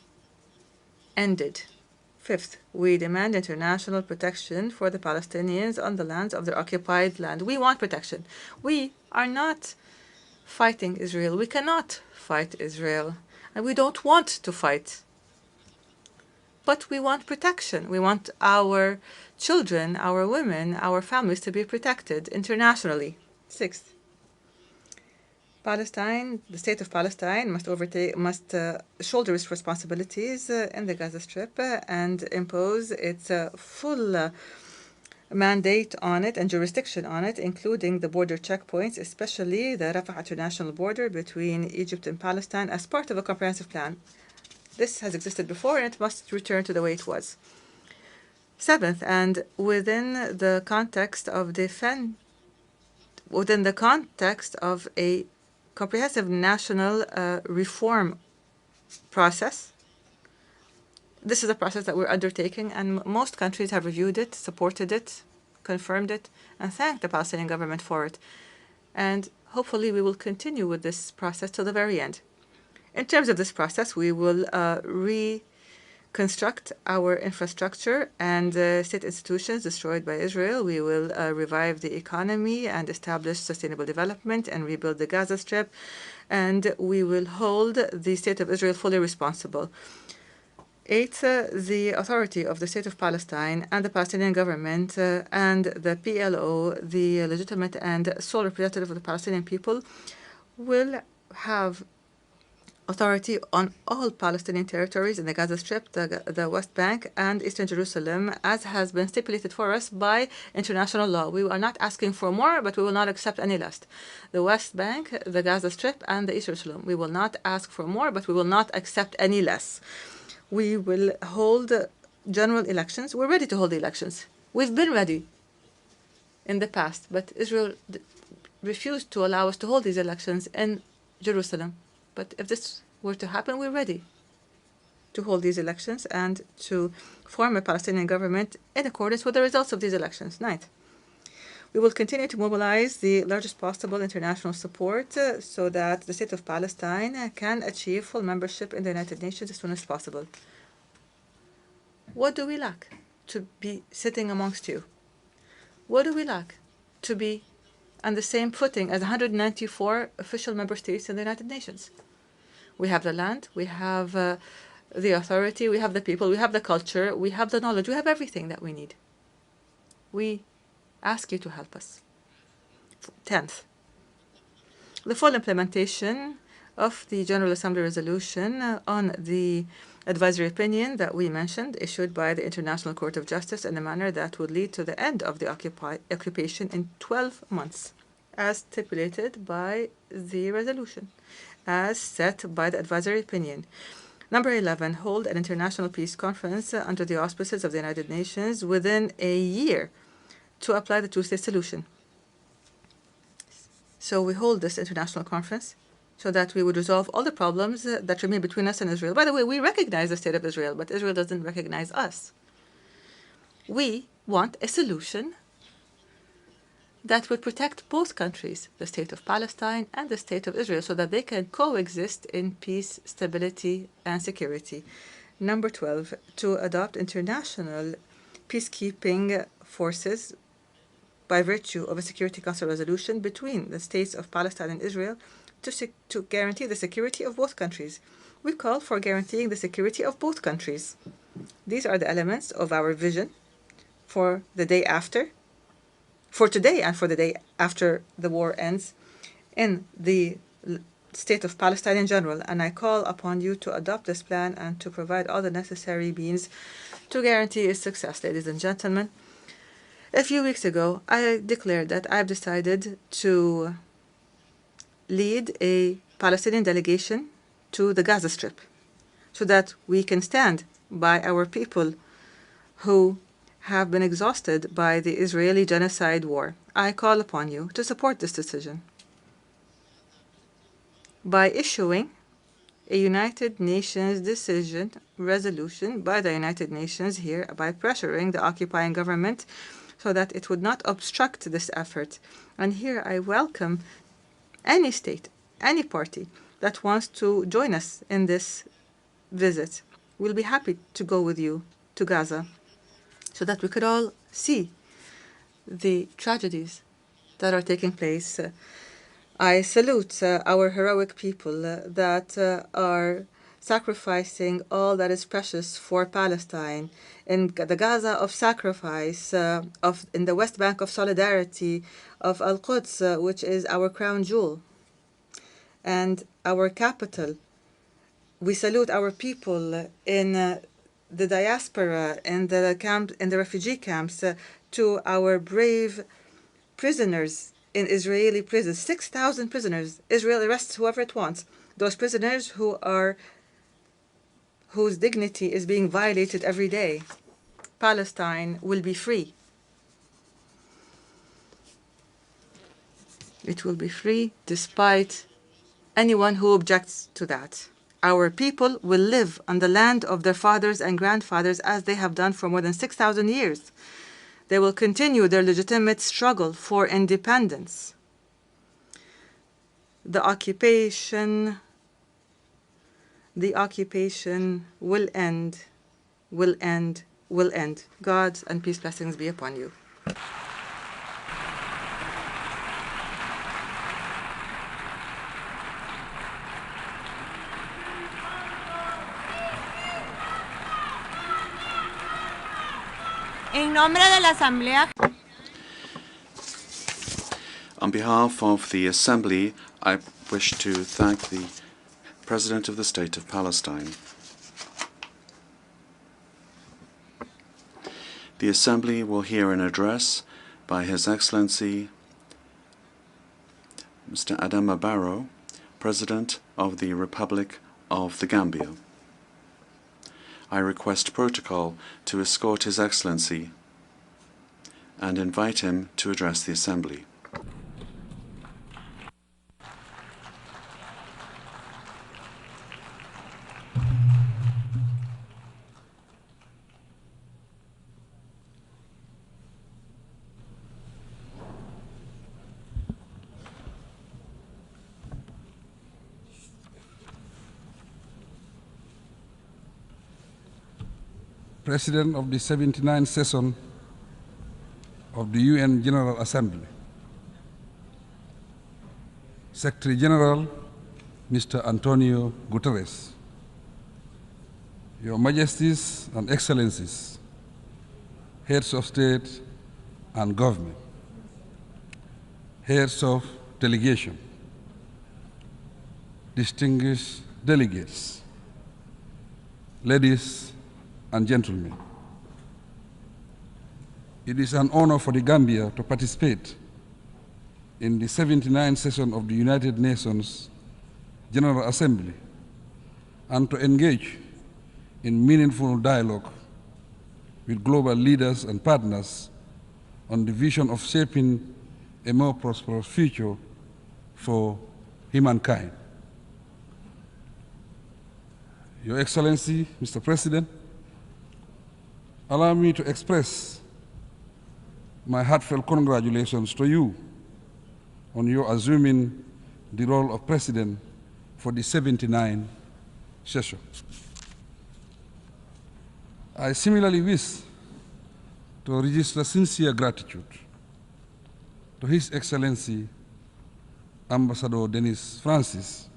ended Fifth, we demand international protection for the Palestinians on the lands of their occupied land. We want protection. We are not fighting Israel. We cannot fight Israel. And we don't want to fight. But we want protection. We want our children, our women, our families to be protected internationally. Sixth, Palestine, the state of Palestine must shoulder its responsibilities in the Gaza Strip and impose its full mandate on it and jurisdiction on it, including the border checkpoints, especially the Rafah international border between Egypt and Palestine, as part of a comprehensive plan. This has existed before, and it must return to the way it was. Seventh, and within the context of a comprehensive national reform process. This is a process that we're undertaking, and most countries have reviewed it, supported it, confirmed it, and thanked the Palestinian government for it. And hopefully we will continue with this process till the very end. In terms of this process, we will reconstruct our infrastructure and state institutions destroyed by Israel. We will revive the economy and establish sustainable development and rebuild the Gaza Strip. And we will hold the state of Israel fully responsible. Eighth, the authority of the state of Palestine and the Palestinian government and the PLO, the legitimate and sole representative of the Palestinian people, will have authority on all Palestinian territories in the Gaza Strip, the West Bank, and Eastern Jerusalem, as has been stipulated for us by international law. We are not asking for more, but we will not accept any less. The West Bank, the Gaza Strip, and the Eastern Jerusalem. We will not ask for more, but we will not accept any less. We will hold general elections. We're ready to hold the elections. We've been ready in the past, but Israel refused to allow us to hold these elections in Jerusalem. But if this were to happen, we're ready to hold these elections and to form a Palestinian government in accordance with the results of these elections. Ninth, we will continue to mobilize the largest possible international support so that the state of Palestine can achieve full membership in the United Nations as soon as possible. What do we lack to be sitting amongst you? What do we lack to be on the same footing as 194 official member states in the United Nations? We have the land, we have the authority, we have the people, we have the culture, we have the knowledge, we have everything that we need. We ask you to help us. 10th, the full implementation of the General Assembly resolution on the advisory opinion that we mentioned, issued by the International Court of Justice in a manner that would lead to the end of the occupation in 12 months, as stipulated by the resolution, as set by the advisory opinion. Number 11, hold an international peace conference under the auspices of the United Nations within a year to apply the two-state solution. So we hold this international conference so that we would resolve all the problems that remain between us and Israel. By the way, we recognize the state of Israel, but Israel doesn't recognize us. We want a solution that would protect both countries, the state of Palestine and the state of Israel, so that they can coexist in peace, stability, and security. Number 12, to adopt international peacekeeping forces by virtue of a Security Council resolution between the states of Palestine and Israel to guarantee the security of both countries. We call for guaranteeing the security of both countries. These are the elements of our vision for the day after, for today and for the day after the war ends, in the state of Palestine in general. And I call upon you to adopt this plan and to provide all the necessary means to guarantee its success. Ladies and gentlemen, a few weeks ago, I declared that I've decided to lead a Palestinian delegation to the Gaza Strip so that we can stand by our people who have been exhausted by the Israeli genocide war. I call upon you to support this decision by issuing a United Nations resolution by the United Nations here, by pressuring the occupying government so that it would not obstruct this effort. And here I welcome any state, any party that wants to join us in this visit. We'll be happy to go with you to Gaza so that we could all see the tragedies that are taking place. I salute our heroic people that are sacrificing all that is precious for Palestine. In the Gaza of sacrifice, in the West Bank of solidarity, of Al-Quds, which is our crown jewel and our capital. We salute our people in the diaspora, in the refugee camps, to our brave prisoners in Israeli prisons. 6,000 prisoners. Israel arrests whoever it wants. Those prisoners whose dignity is being violated every day. Palestine will be free. It will be free despite anyone who objects to that. Our people will live on the land of their fathers and grandfathers as they have done for more than 6,000 years. They will continue their legitimate struggle for independence. The occupation will end, will end, will end. God's and peace blessings be upon you. En nombre de la Asamblea. On behalf of the Assembly, I wish to thank the President of the State of Palestine. The Assembly will hear an address by His Excellency Mr. Adama Barrow, President of the Republic of the Gambia. I request protocol to escort His Excellency and invite him to address the Assembly. President of the 79th session of the UN General Assembly, Secretary General Mr. Antonio Guterres, Your Majesties and Excellencies, Heads of State and Government, Heads of Delegation, distinguished delegates, ladies and gentlemen, it is an honor for the Gambia to participate in the 79th session of the United Nations General Assembly and to engage in meaningful dialogue with global leaders and partners on the vision of shaping a more prosperous future for humankind. Your Excellency, Mr. President, allow me to express my heartfelt congratulations to you on your assuming the role of President for the 79th session. I similarly wish to register sincere gratitude to His Excellency Ambassador Denis Francis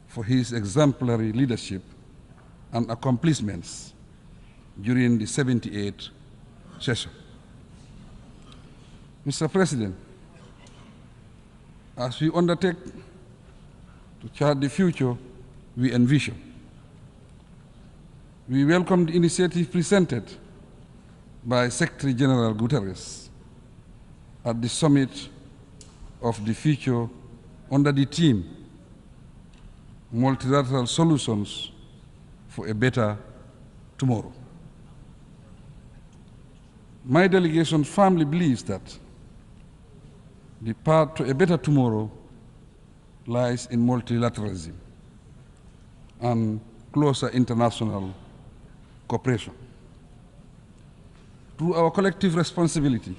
for his exemplary leadership and accomplishments during the 78th session. Mr. President, as we undertake to chart the future we envision, we welcome the initiative presented by Secretary General Guterres at the summit of the future under the theme Multilateral Solutions for a Better Tomorrow. My delegation firmly believes that the path to a better tomorrow lies in multilateralism and closer international cooperation. Through our collective responsibility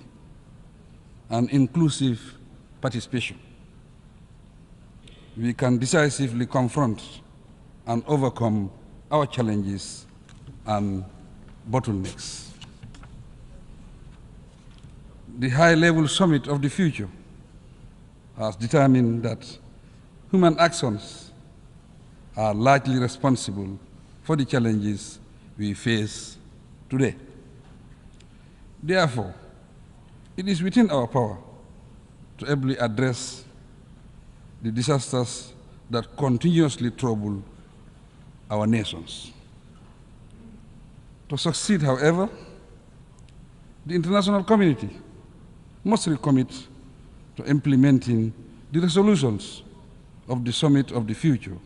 and inclusive participation, we can decisively confront and overcome our challenges and bottlenecks. The high-level summit of the future has determined that human actions are largely responsible for the challenges we face today. Therefore, it is within our power to ably address the disasters that continuously trouble our nations. To succeed, however, the international community must recommit to implementing the resolutions of the Summit of the Future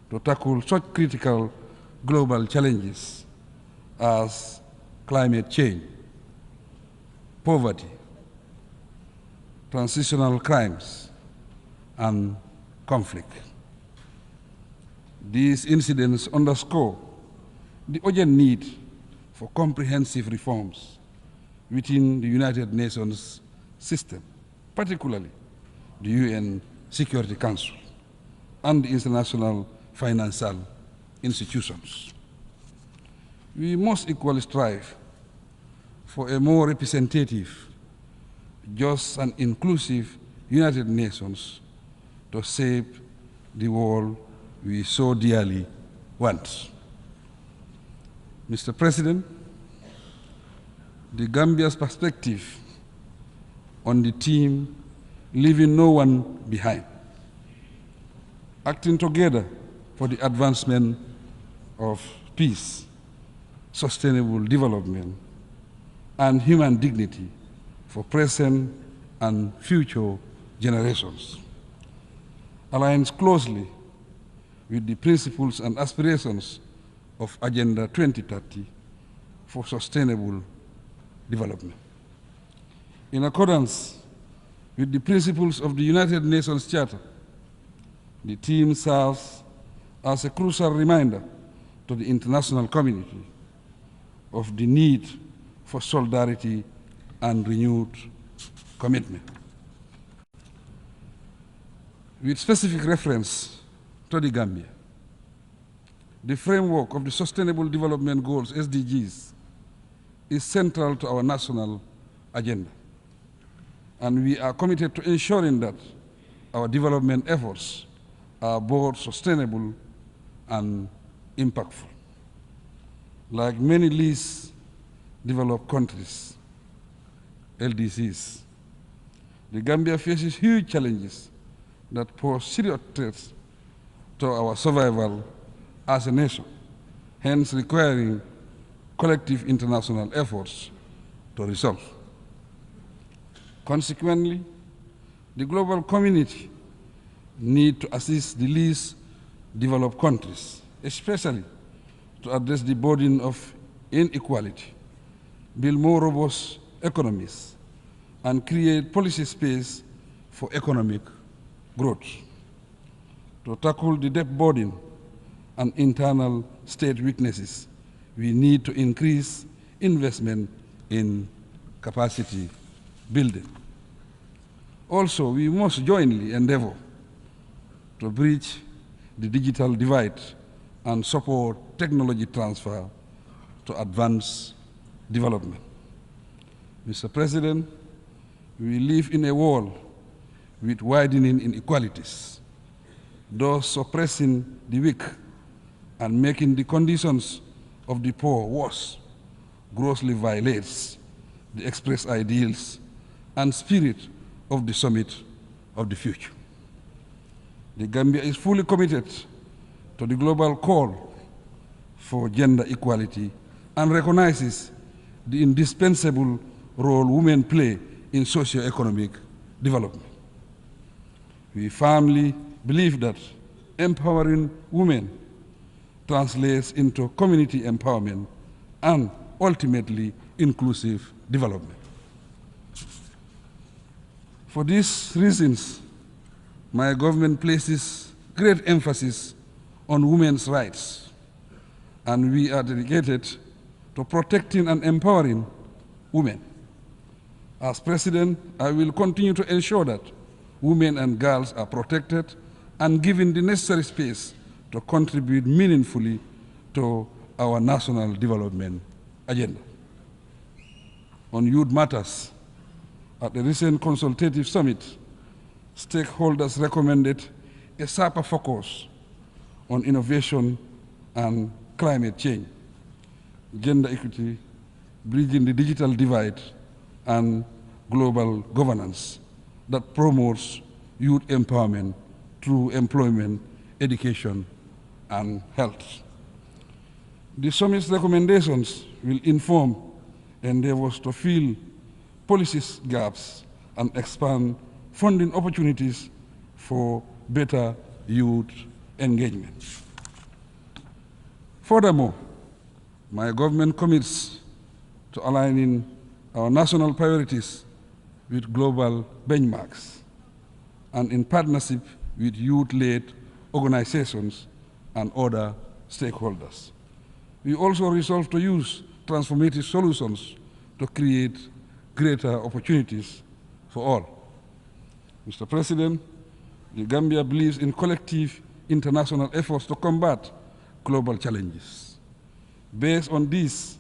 to tackle such critical global challenges as climate change, poverty, transitional crimes, and conflict. These incidents underscore the urgent need for comprehensive reforms within the United Nations system, particularly the UN Security Council and the international financial institutions. We must equally strive for a more representative, just and inclusive United Nations to shape the world we so dearly want. Mr. President, the Gambia's perspective on the theme leaving no one behind, acting together for the advancement of peace, sustainable development, and human dignity for present and future generations, aligns closely with the principles and aspirations of Agenda 2030 for sustainable development. In accordance with the principles of the United Nations Charter, the theme serves as a crucial reminder to the international community of the need for solidarity and renewed commitment. With specific reference to the Gambia, the framework of the Sustainable Development Goals, SDGs, is central to our national agenda. And we are committed to ensuring that our development efforts are both sustainable and impactful. Like many least developed countries, LDCs, the Gambia faces huge challenges that pose serious threats to our survival as a nation, hence requiring collective international efforts to resolve. Consequently, the global community needs to assist the least developed countries, especially to address the burden of inequality, build more robust economies, and create policy space for economic growth. To tackle the debt burden and internal state weaknesses, we need to increase investment in capacity building. Also, we must jointly endeavor to bridge the digital divide and support technology transfer to advance development. Mr. President, we live in a world with widening inequalities, thus suppressing the weak and making the conditions of the poor worse, grossly violates the expressed ideals and spirit of the Summit of the Future. The Gambia is fully committed to the global call for gender equality and recognizes the indispensable role women play in socio-economic development. We firmly believe that empowering women translates into community empowerment and ultimately inclusive development. For these reasons, my government places great emphasis on women's rights, and we are dedicated to protecting and empowering women. As President, I will continue to ensure that women and girls are protected and given the necessary space to contribute meaningfully to our national development agenda. On youth matters, at the recent consultative summit, stakeholders recommended a sharper focus on innovation and climate change, gender equity, bridging the digital divide, and global governance that promotes youth empowerment through employment, education, and health. The summit's recommendations will inform endeavors to fill policy gaps and expand funding opportunities for better youth engagement. Furthermore, my government commits to aligning our national priorities with global benchmarks and in partnership with youth-led organizations and other stakeholders. We also resolve to use transformative solutions to create greater opportunities for all. Mr. President, the Gambia believes in collective international efforts to combat global challenges. Based on this,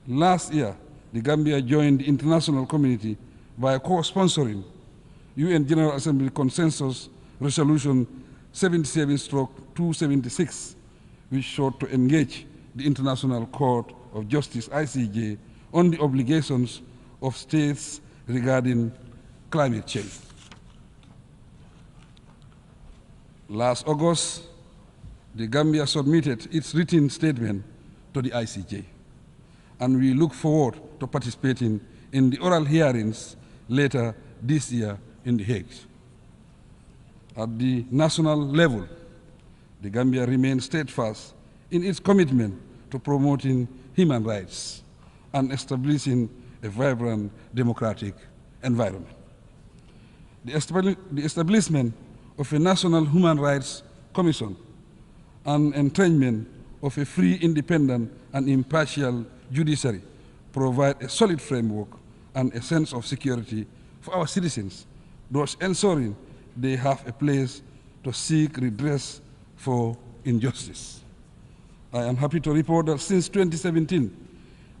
last year, the Gambia joined the international community by co-sponsoring UN General Assembly Consensus Resolution 77/276, which sought to engage the International Court of Justice, ICJ, on the obligations of states regarding climate change. Last August, the Gambia submitted its written statement to the ICJ, and we look forward to participating in the oral hearings later this year in The Hague. At the national level, the Gambia remains steadfast in its commitment to promoting human rights and establishing a vibrant democratic environment. The establishment of a National Human Rights Commission and entrenchment of a free, independent, and impartial judiciary provide a solid framework and a sense of security for our citizens, thus ensuring they have a place to seek redress for injustice. I am happy to report that since 2017,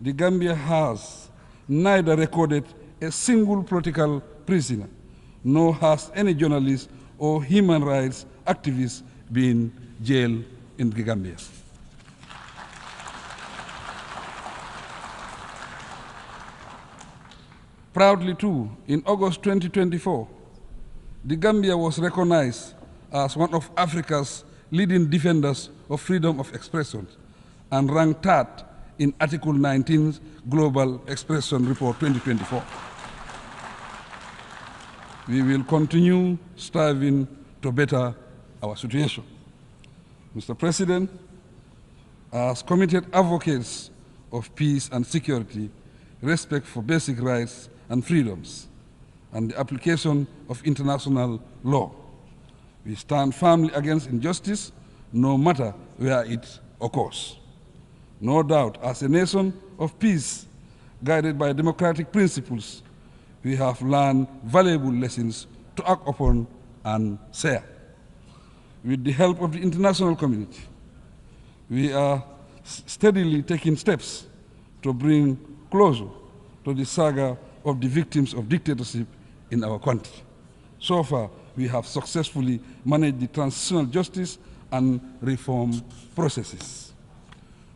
the Gambia has neither recorded a single political prisoner, nor has any journalist or human rights activist been jailed in the Gambia. Proudly too, in August 2024, the Gambia was recognized as one of Africa's leading defenders of freedom of expression and ranked third in Article 19's Global Expression Report 2024. We will continue striving to better our situation. Mr. President, as committed advocates of peace and security, respect for basic rights and freedoms, and the application of international law, we stand firmly against injustice, no matter where it occurs. No doubt, as a nation of peace, guided by democratic principles, we have learned valuable lessons to act upon and share. With the help of the international community, we are steadily taking steps to bring closure to the saga of the victims of dictatorship in our country. So far, we have successfully managed the transitional justice and reform processes.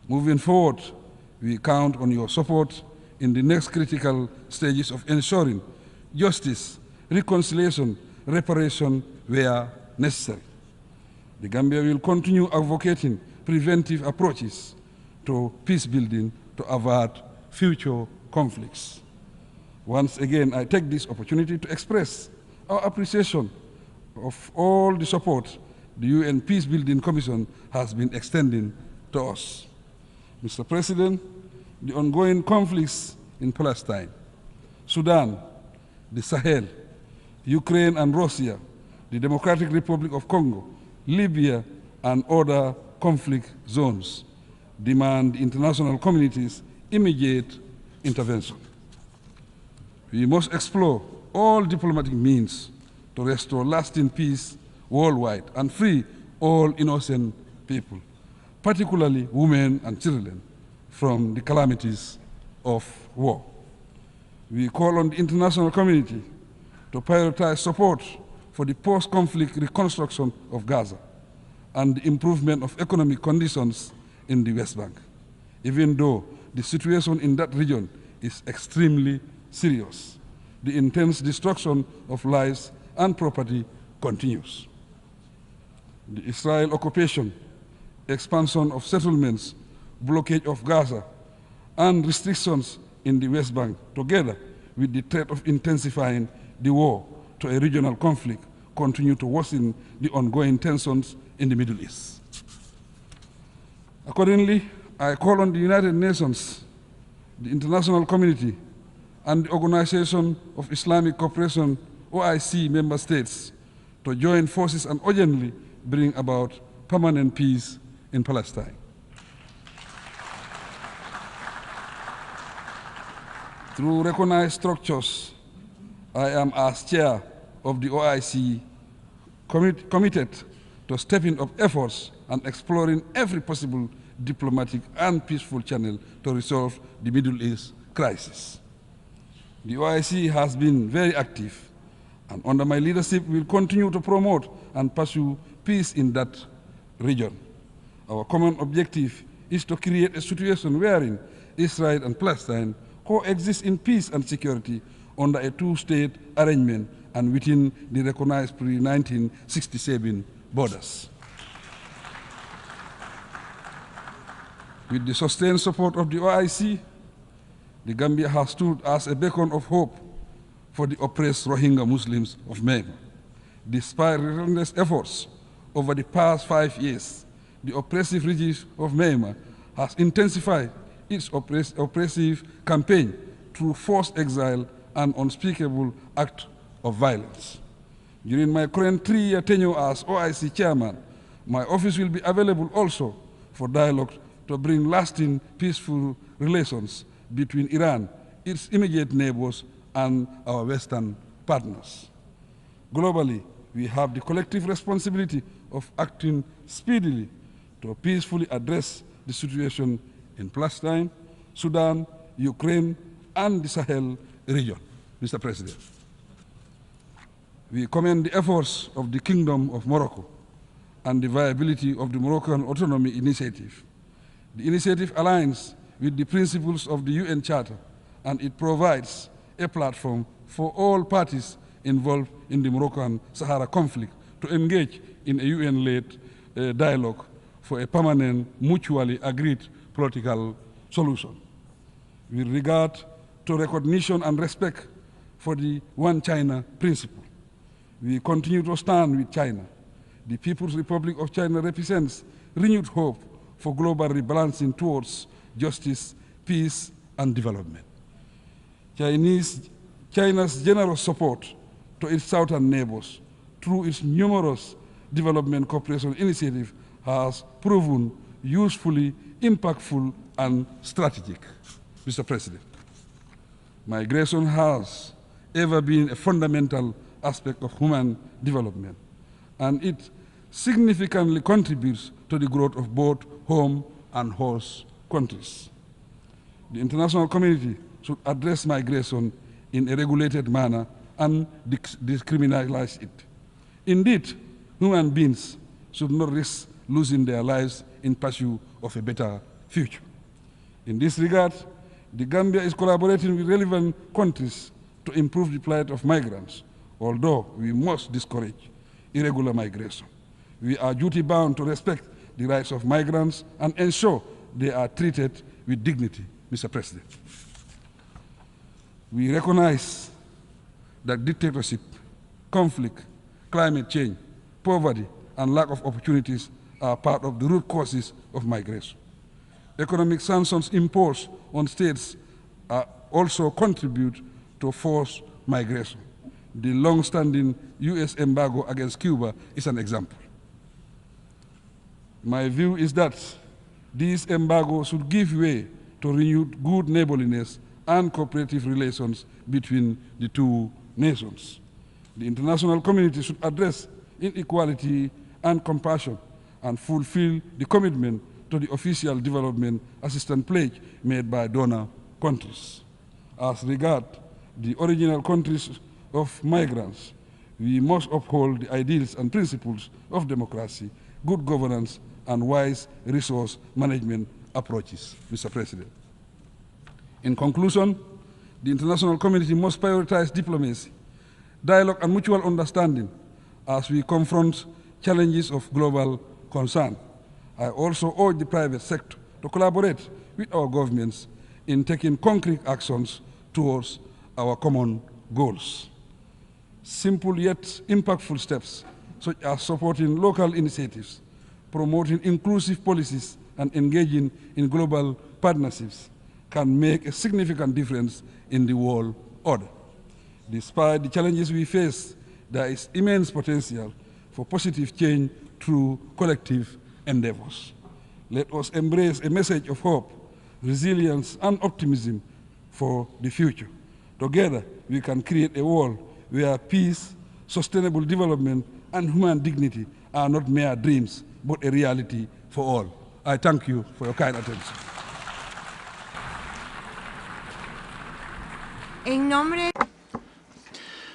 Moving forward, we count on your support in the next critical stages of ensuring justice, reconciliation, reparation where necessary. The Gambia will continue advocating preventive approaches to peace building to avert future conflicts. Once again, I take this opportunity to express our appreciation of all the support the UN Peacebuilding Commission has been extending to us. Mr. President, the ongoing conflicts in Palestine, Sudan, the Sahel, Ukraine and Russia, the Democratic Republic of Congo, Libya, and other conflict zones demand the international community's immediate intervention. We must explore all diplomatic means to restore lasting peace worldwide and free all innocent people, particularly women and children, from the calamities of war. We call on the international community to prioritize support for the post-conflict reconstruction of Gaza and the improvement of economic conditions in the West Bank, even though the situation in that region is extremely serious. The intense destruction of lives and property continues. The Israel occupation, expansion of settlements, blockade of Gaza, and restrictions in the West Bank, together with the threat of intensifying the war to a regional conflict, continue to worsen the ongoing tensions in the Middle East. Accordingly, I call on the United Nations, the international community, and the Organization of Islamic Cooperation, OIC member states, to join forces and urgently bring about permanent peace in Palestine. Through recognized structures, I am, as chair of the OIC, committed to stepping up efforts and exploring every possible diplomatic and peaceful channel to resolve the Middle East crisis. The OIC has been very active, and under my leadership will continue to promote and pursue peace in that region. Our common objective is to create a situation wherein Israel and Palestine coexist in peace and security under a two-state arrangement and within the recognized pre-1967 borders. With the sustained support of the OIC, the Gambia has stood as a beacon of hope for the oppressed Rohingya Muslims of Myanmar. Despite relentless efforts over the past 5 years, the oppressive regime of Myanmar has intensified its oppressive campaign through forced exile and unspeakable acts of violence. During my current 3-year tenure as OIC chairman, my office will be available also for dialogue to bring lasting peaceful relations between Iran, its immediate neighbors, and our Western partners. Globally, we have the collective responsibility of acting speedily to peacefully address the situation in Palestine, Sudan, Ukraine, and the Sahel region. Mr. President, we commend the efforts of the Kingdom of Morocco and the viability of the Moroccan Autonomy Initiative. The initiative aligns with the principles of the UN Charter, and it provides a platform for all parties involved in the Moroccan Sahara conflict to engage in a UN-led dialogue for a permanent, mutually agreed political solution. With regard to recognition and respect for the One China principle, we continue to stand with China. The People's Republic of China represents renewed hope for global rebalancing towards justice, peace, and development. China's generous support to its southern neighbors through its numerous development cooperation initiatives has proven usefully impactful and strategic. Mr. President, migration has ever been a fundamental aspect of human development, and it significantly contributes to the growth of both home and host countries. The international community should address migration in a regulated manner and decriminalize it. Indeed, human beings should not risk losing their lives in pursuit of a better future. In this regard, the Gambia is collaborating with relevant countries to improve the plight of migrants, although we must discourage irregular migration. We are duty-bound to respect the rights of migrants and ensure they are treated with dignity, Mr. President. We recognize that dictatorship, conflict, climate change, poverty, and lack of opportunities are part of the root causes of migration. Economic sanctions imposed on states also contribute to forced migration. The long-standing U.S. embargo against Cuba is an example. My view is that these embargoes should give way to renewed good neighborliness and cooperative relations between the two nations. The international community should address inequality and compassion and fulfill the commitment to the official development assistance pledge made by donor countries. As regards the original countries of migrants, we must uphold the ideals and principles of democracy, good governance, and wise resource management approaches, Mr. President. In conclusion, the international community must prioritize diplomacy, dialogue, and mutual understanding as we confront challenges of global concern. I also urge the private sector to collaborate with our governments in taking concrete actions towards our common goals. Simple yet impactful steps, such as supporting local initiatives, promoting inclusive policies, and engaging in global partnerships, can make a significant difference in the world order. Despite the challenges we face, there is immense potential for positive change through collective endeavors. Let us embrace a message of hope, resilience, and optimism for the future. Together, we can create a world where peace, sustainable development, and human dignity are not mere dreams, but a reality for all. I thank you for your kind attention.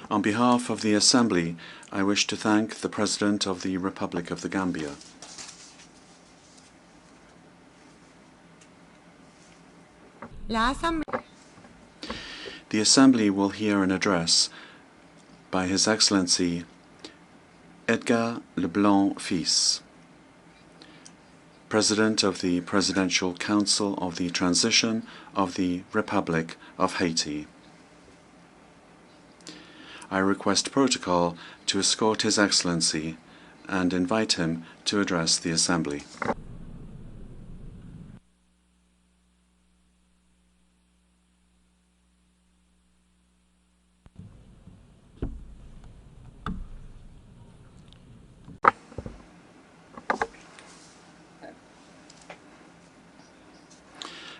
On behalf of the Assembly, I wish to thank the President of the Republic of the Gambia. The Assembly will hear an address by His Excellency Edgar Leblanc Fils, President of the Presidential Council of the Transition of the Republic of Haiti. I request protocol to escort His Excellency and invite him to address the Assembly.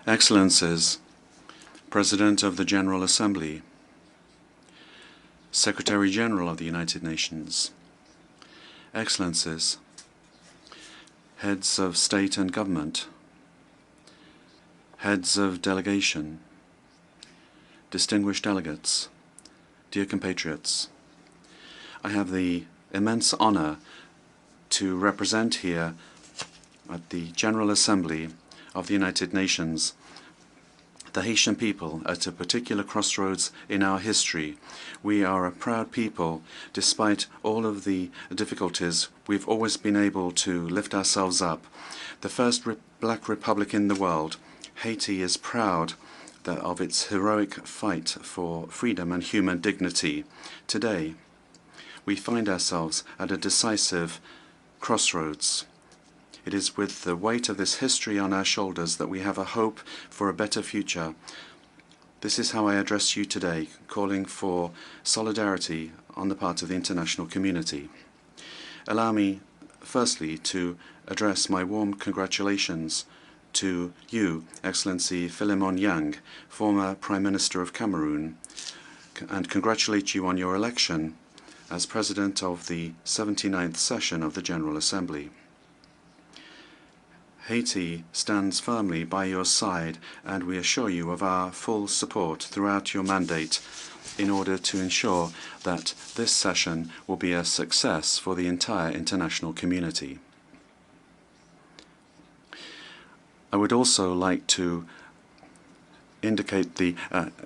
Excellencies, President of the General Assembly, Secretary General of the United Nations, Excellencies, Heads of State and Government, Heads of Delegation, distinguished delegates, dear compatriots, I have the immense honor to represent here at the General Assembly of the United Nations the Haitian people at a particular crossroads in our history. We are a proud people. Despite all of the difficulties, we've always been able to lift ourselves up. The first black republic in the world, Haiti is proud of its heroic fight for freedom and human dignity. Today, we find ourselves at a decisive crossroads. It is with the weight of this history on our shoulders that we have a hope for a better future. This is how I address you today, calling for solidarity on the part of the international community. Allow me, firstly, to address my warm congratulations to you, Excellency Philemon Yang, former Prime Minister of Cameroon, and congratulate you on your election as President of the 79th session of the General Assembly. Haiti stands firmly by your side, and we assure you of our full support throughout your mandate in order to ensure that this session will be a success for the entire international community. I would also like to indicate the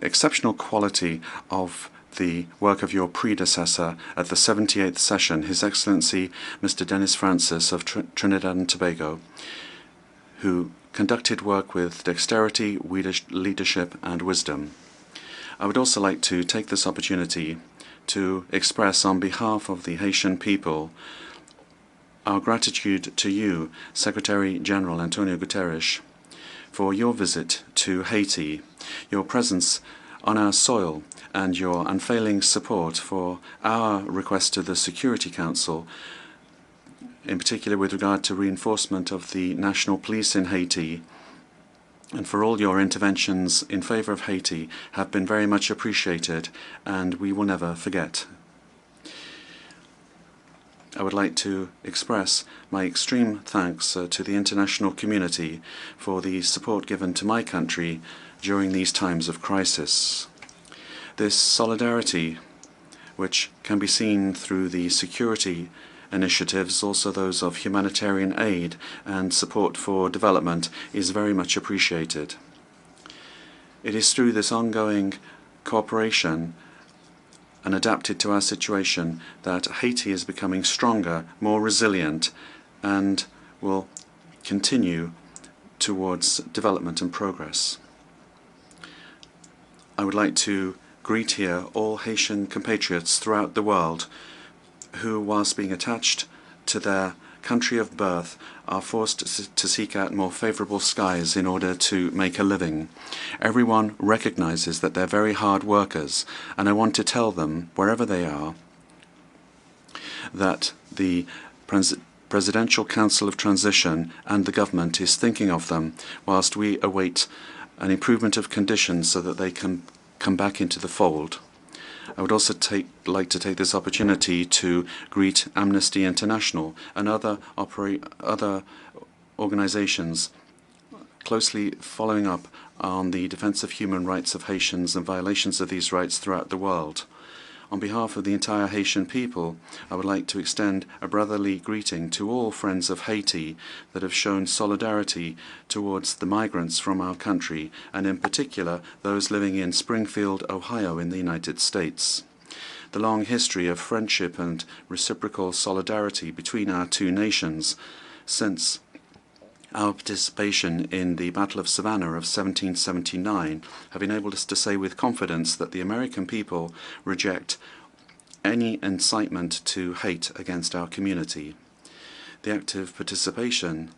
exceptional quality of the work of your predecessor at the 78th session, His Excellency Mr. Dennis Francis of Trinidad and Tobago, who conducted work with dexterity, leadership, and wisdom. I would also like to take this opportunity to express on behalf of the Haitian people our gratitude to you, Secretary General Antonio Guterres, for your visit to Haiti, your presence on our soil, and your unfailing support for our request to the Security Council, in particular with regard to reinforcement of the national police in Haiti, and for all your interventions in favor of Haiti have been very much appreciated, and we will never forget. I would like to express my extreme thanks to the international community for the support given to my country during these times of crisis. This solidarity, which can be seen through the security initiatives, also those of humanitarian aid and support for development, is very much appreciated. It is through this ongoing cooperation and adapted to our situation that Haiti is becoming stronger, more resilient, and will continue towards development and progress. I would like to greet here all Haitian compatriots throughout the world who, whilst being attached to their country of birth, are forced to seek out more favorable skies in order to make a living. Everyone recognizes that they're very hard workers, and I want to tell them, wherever they are, that the Presidential Council of Transition and the government is thinking of them whilst we await an improvement of conditions so that they can come back into the fold. I would also like to take this opportunity to greet Amnesty International and other organizations closely following up on the defense of human rights of Haitians and violations of these rights throughout the world. On behalf of the entire Haitian people, I would like to extend a brotherly greeting to all friends of Haiti that have shown solidarity towards the migrants from our country, and in particular those living in Springfield, Ohio in the United States. The long history of friendship and reciprocal solidarity between our two nations since our participation in the Battle of Savannah of 1779 have enabled us to say with confidence that the American people reject any incitement to hate against our community. The active participation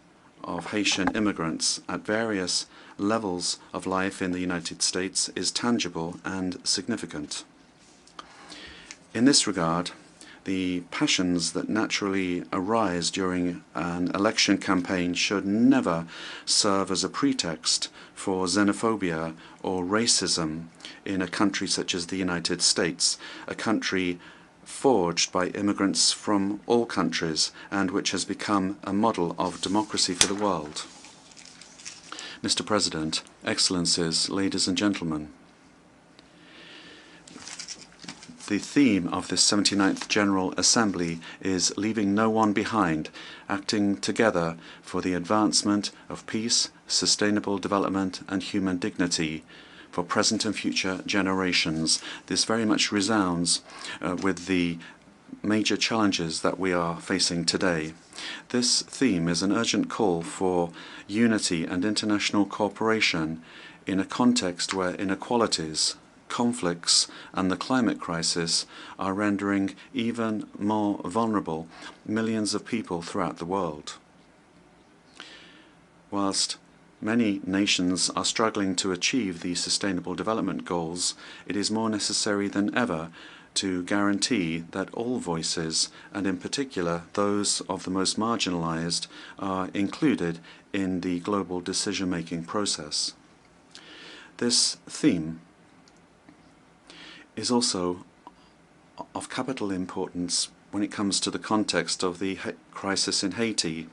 of Haitian immigrants at various levels of life in the United States is tangible and significant. In this regard, the passions that naturally arise during an election campaign should never serve as a pretext for xenophobia or racism in a country such as the United States, a country forged by immigrants from all countries and which has become a model of democracy for the world. Mr. President, Excellencies, ladies and gentlemen, the theme of this 79th General Assembly is leaving no one behind, acting together for the advancement of peace, sustainable development and human dignity for present and future generations. This very much resounds with the major challenges that we are facing today. This theme is an urgent call for unity and international cooperation in a context where inequalities, conflicts and the climate crisis are rendering even more vulnerable millions of people throughout the world. Whilst many nations are struggling to achieve the Sustainable Development Goals, it is more necessary than ever to guarantee that all voices, and in particular those of the most marginalized, are included in the global decision-making process. This theme is also of capital importance when it comes to the context of the crisis in Haiti.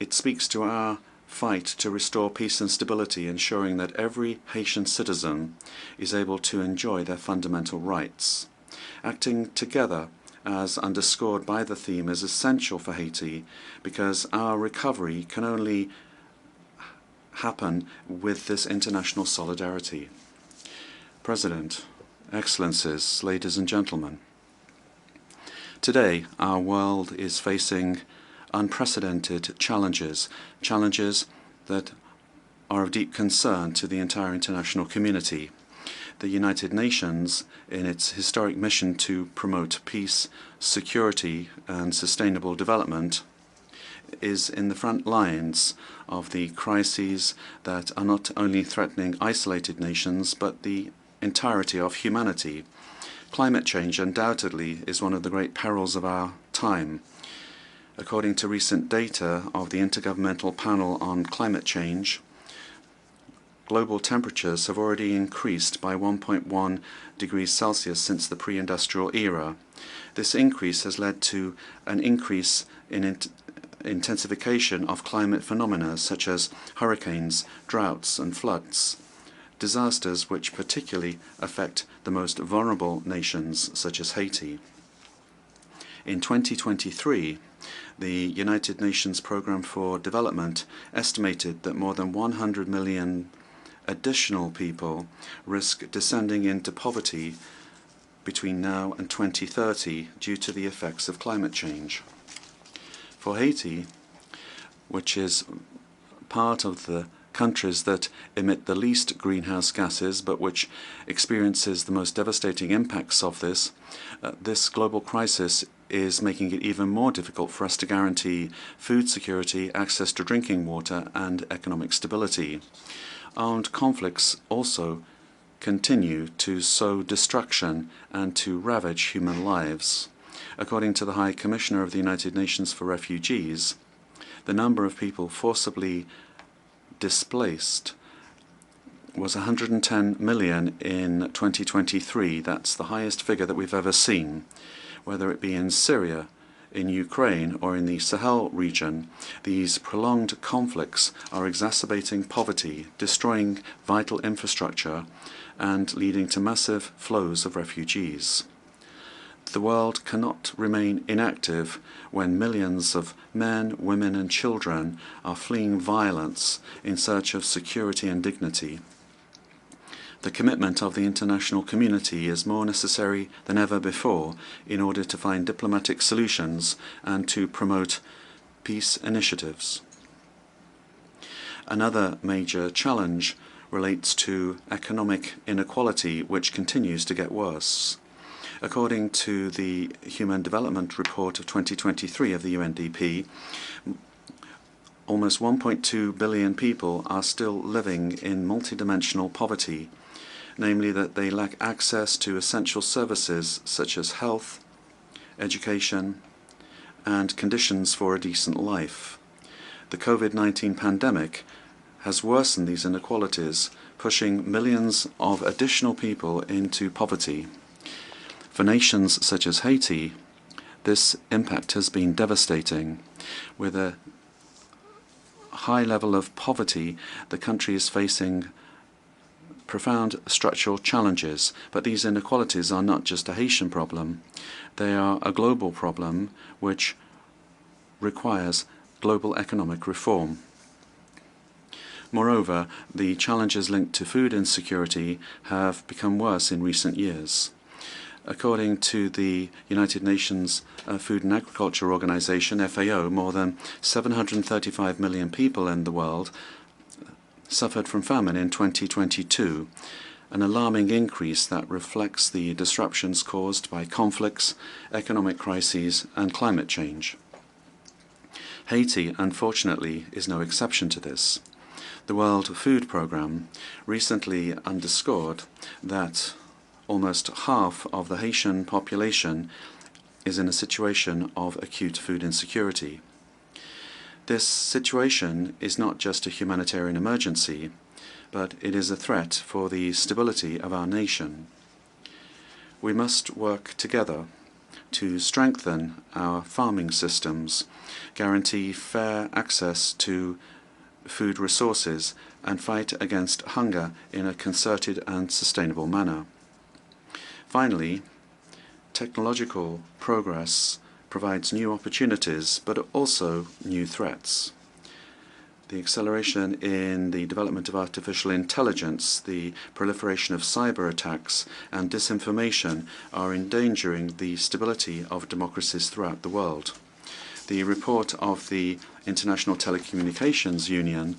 It speaks to our fight to restore peace and stability, ensuring that every Haitian citizen is able to enjoy their fundamental rights. Acting together, as underscored by the theme, is essential for Haiti because our recovery can only happen with this international solidarity. President, Excellencies, ladies and gentlemen, today our world is facing unprecedented challenges that are of deep concern to the entire international community. The United Nations, in its historic mission to promote peace, security and sustainable development, is in the front lines of the crises that are not only threatening isolated nations but the entirety of humanity. Climate change undoubtedly is one of the great perils of our time. According to recent data of the Intergovernmental Panel on Climate Change, global temperatures have already increased by 1.1 degrees Celsius since the pre-industrial era. This increase has led to an increase in intensification of climate phenomena such as hurricanes, droughts, and floods, disasters which particularly affect the most vulnerable nations such as Haiti. In 2023, the United Nations Programme for Development estimated that more than 100 million additional people risk descending into poverty between now and 2030 due to the effects of climate change. For Haiti, which is part of the countries that emit the least greenhouse gases but which experiences the most devastating impacts of this global crisis is making it even more difficult for us to guarantee food security, access to drinking water, and economic stability. Armed conflicts also continue to sow destruction and to ravage human lives. According to the High Commissioner of the United Nations for Refugees, the number of people forcibly displaced was 110 million in 2023. That's the highest figure that we've ever seen. Whether it be in Syria, in Ukraine, or in the Sahel region, these prolonged conflicts are exacerbating poverty, destroying vital infrastructure, and leading to massive flows of refugees. The world cannot remain inactive when millions of men, women, and children are fleeing violence in search of security and dignity. The commitment of the international community is more necessary than ever before in order to find diplomatic solutions and to promote peace initiatives. Another major challenge relates to economic inequality, which continues to get worse. According to the Human Development Report of 2023 of the UNDP, almost 1.2 billion people are still living in multidimensional poverty, namely that they lack access to essential services such as health, education, and conditions for a decent life. The COVID-19 pandemic has worsened these inequalities, pushing millions of additional people into poverty. For nations such as Haiti, this impact has been devastating. With a high level of poverty, the country is facing profound structural challenges, but these inequalities are not just a Haitian problem. They are a global problem which requires global economic reform. Moreover, the challenges linked to food insecurity have become worse in recent years. According to the United Nations Food and Agriculture Organization, FAO, more than 735 million people in the world suffered from famine in 2022, an alarming increase that reflects the disruptions caused by conflicts, economic crises, and climate change. Haiti, unfortunately, is no exception to this. The World Food Programme recently underscored that almost half of the Haitian population is in a situation of acute food insecurity. This situation is not just a humanitarian emergency, but it is a threat for the stability of our nation. We must work together to strengthen our farming systems, guarantee fair access to food resources, and fight against hunger in a concerted and sustainable manner. Finally, technological progress provides new opportunities, but also new threats. The acceleration in the development of artificial intelligence, the proliferation of cyber attacks, and disinformation are endangering the stability of democracies throughout the world. The report of the International Telecommunications Union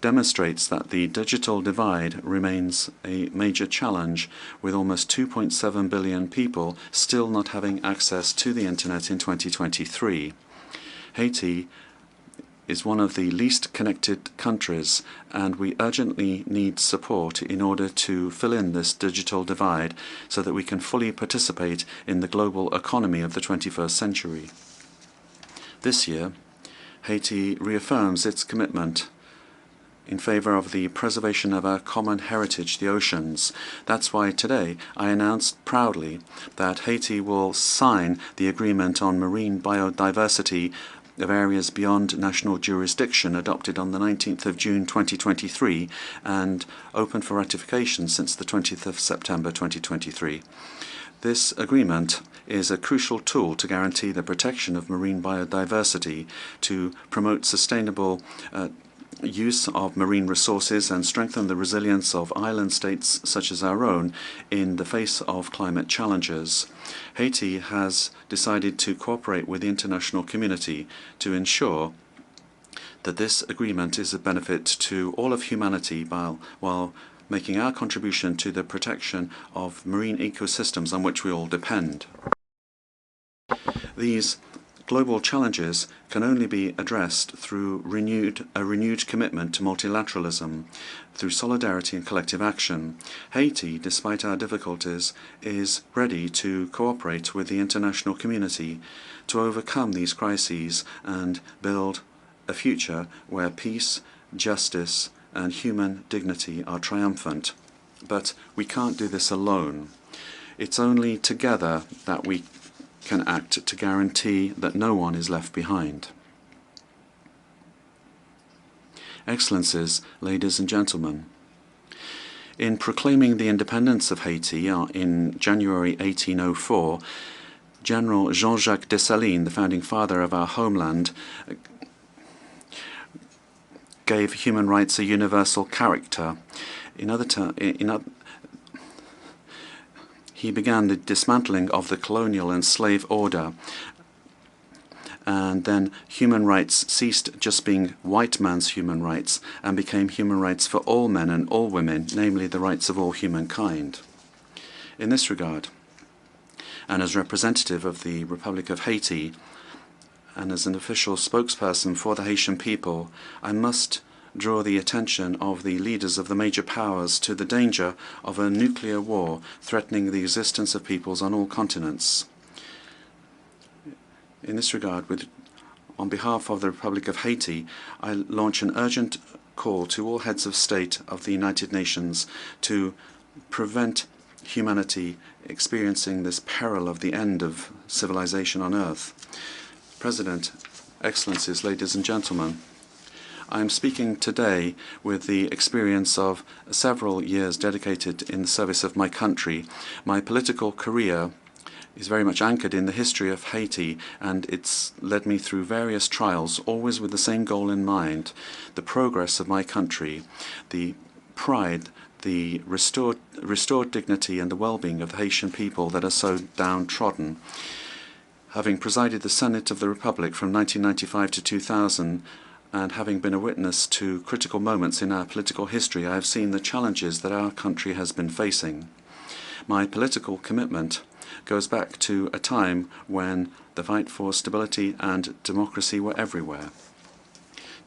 demonstrates that the digital divide remains a major challenge, with almost 2.7 billion people still not having access to the Internet in 2023. Haiti is one of the least connected countries, and we urgently need support in order to fill in this digital divide so that we can fully participate in the global economy of the 21st century. This year, Haiti reaffirms its commitment in favor of the preservation of our common heritage, the oceans. That's why today I announced proudly that Haiti will sign the agreement on marine biodiversity of areas beyond national jurisdiction adopted on the 19th of June 2023 and open for ratification since the 20th of September 2023. This agreement is a crucial tool to guarantee the protection of marine biodiversity, to promote sustainable use of marine resources and strengthen the resilience of island states such as our own in the face of climate challenges. Haiti has decided to cooperate with the international community to ensure that this agreement is a benefit to all of humanity while making our contribution to the protection of marine ecosystems on which we all depend. These global challenges can only be addressed through a renewed commitment to multilateralism, through solidarity and collective action. Haiti, despite our difficulties, is ready to cooperate with the international community to overcome these crises and build a future where peace, justice, and human dignity are triumphant. But we can't do this alone. It's only together that we can act to guarantee that no one is left behind. Excellencies, ladies and gentlemen, in proclaiming the independence of Haiti in January 1804, General Jean-Jacques Dessalines, the founding father of our homeland, gave human rights a universal character. He began the dismantling of the colonial and slave order, and then human rights ceased just being white man's human rights and became human rights for all men and all women, namely the rights of all humankind. In this regard, and as representative of the Republic of Haiti, and as an official spokesperson for the Haitian people, I must draw the attention of the leaders of the major powers to the danger of a nuclear war threatening the existence of peoples on all continents. In this regard, on behalf of the Republic of Haiti, I launch an urgent call to all heads of state of the United Nations to prevent humanity experiencing this peril of the end of civilization on Earth. President, Excellencies, ladies and gentlemen, I am speaking today with the experience of several years dedicated in the service of my country. My political career is very much anchored in the history of Haiti, and it's led me through various trials, always with the same goal in mind: the progress of my country, the pride, the restored dignity and the well-being of the Haitian people that are so downtrodden. Having presided the Senate of the Republic from 1995 to 2000, and having been a witness to critical moments in our political history, I have seen the challenges that our country has been facing. My political commitment goes back to a time when the fight for stability and democracy were everywhere.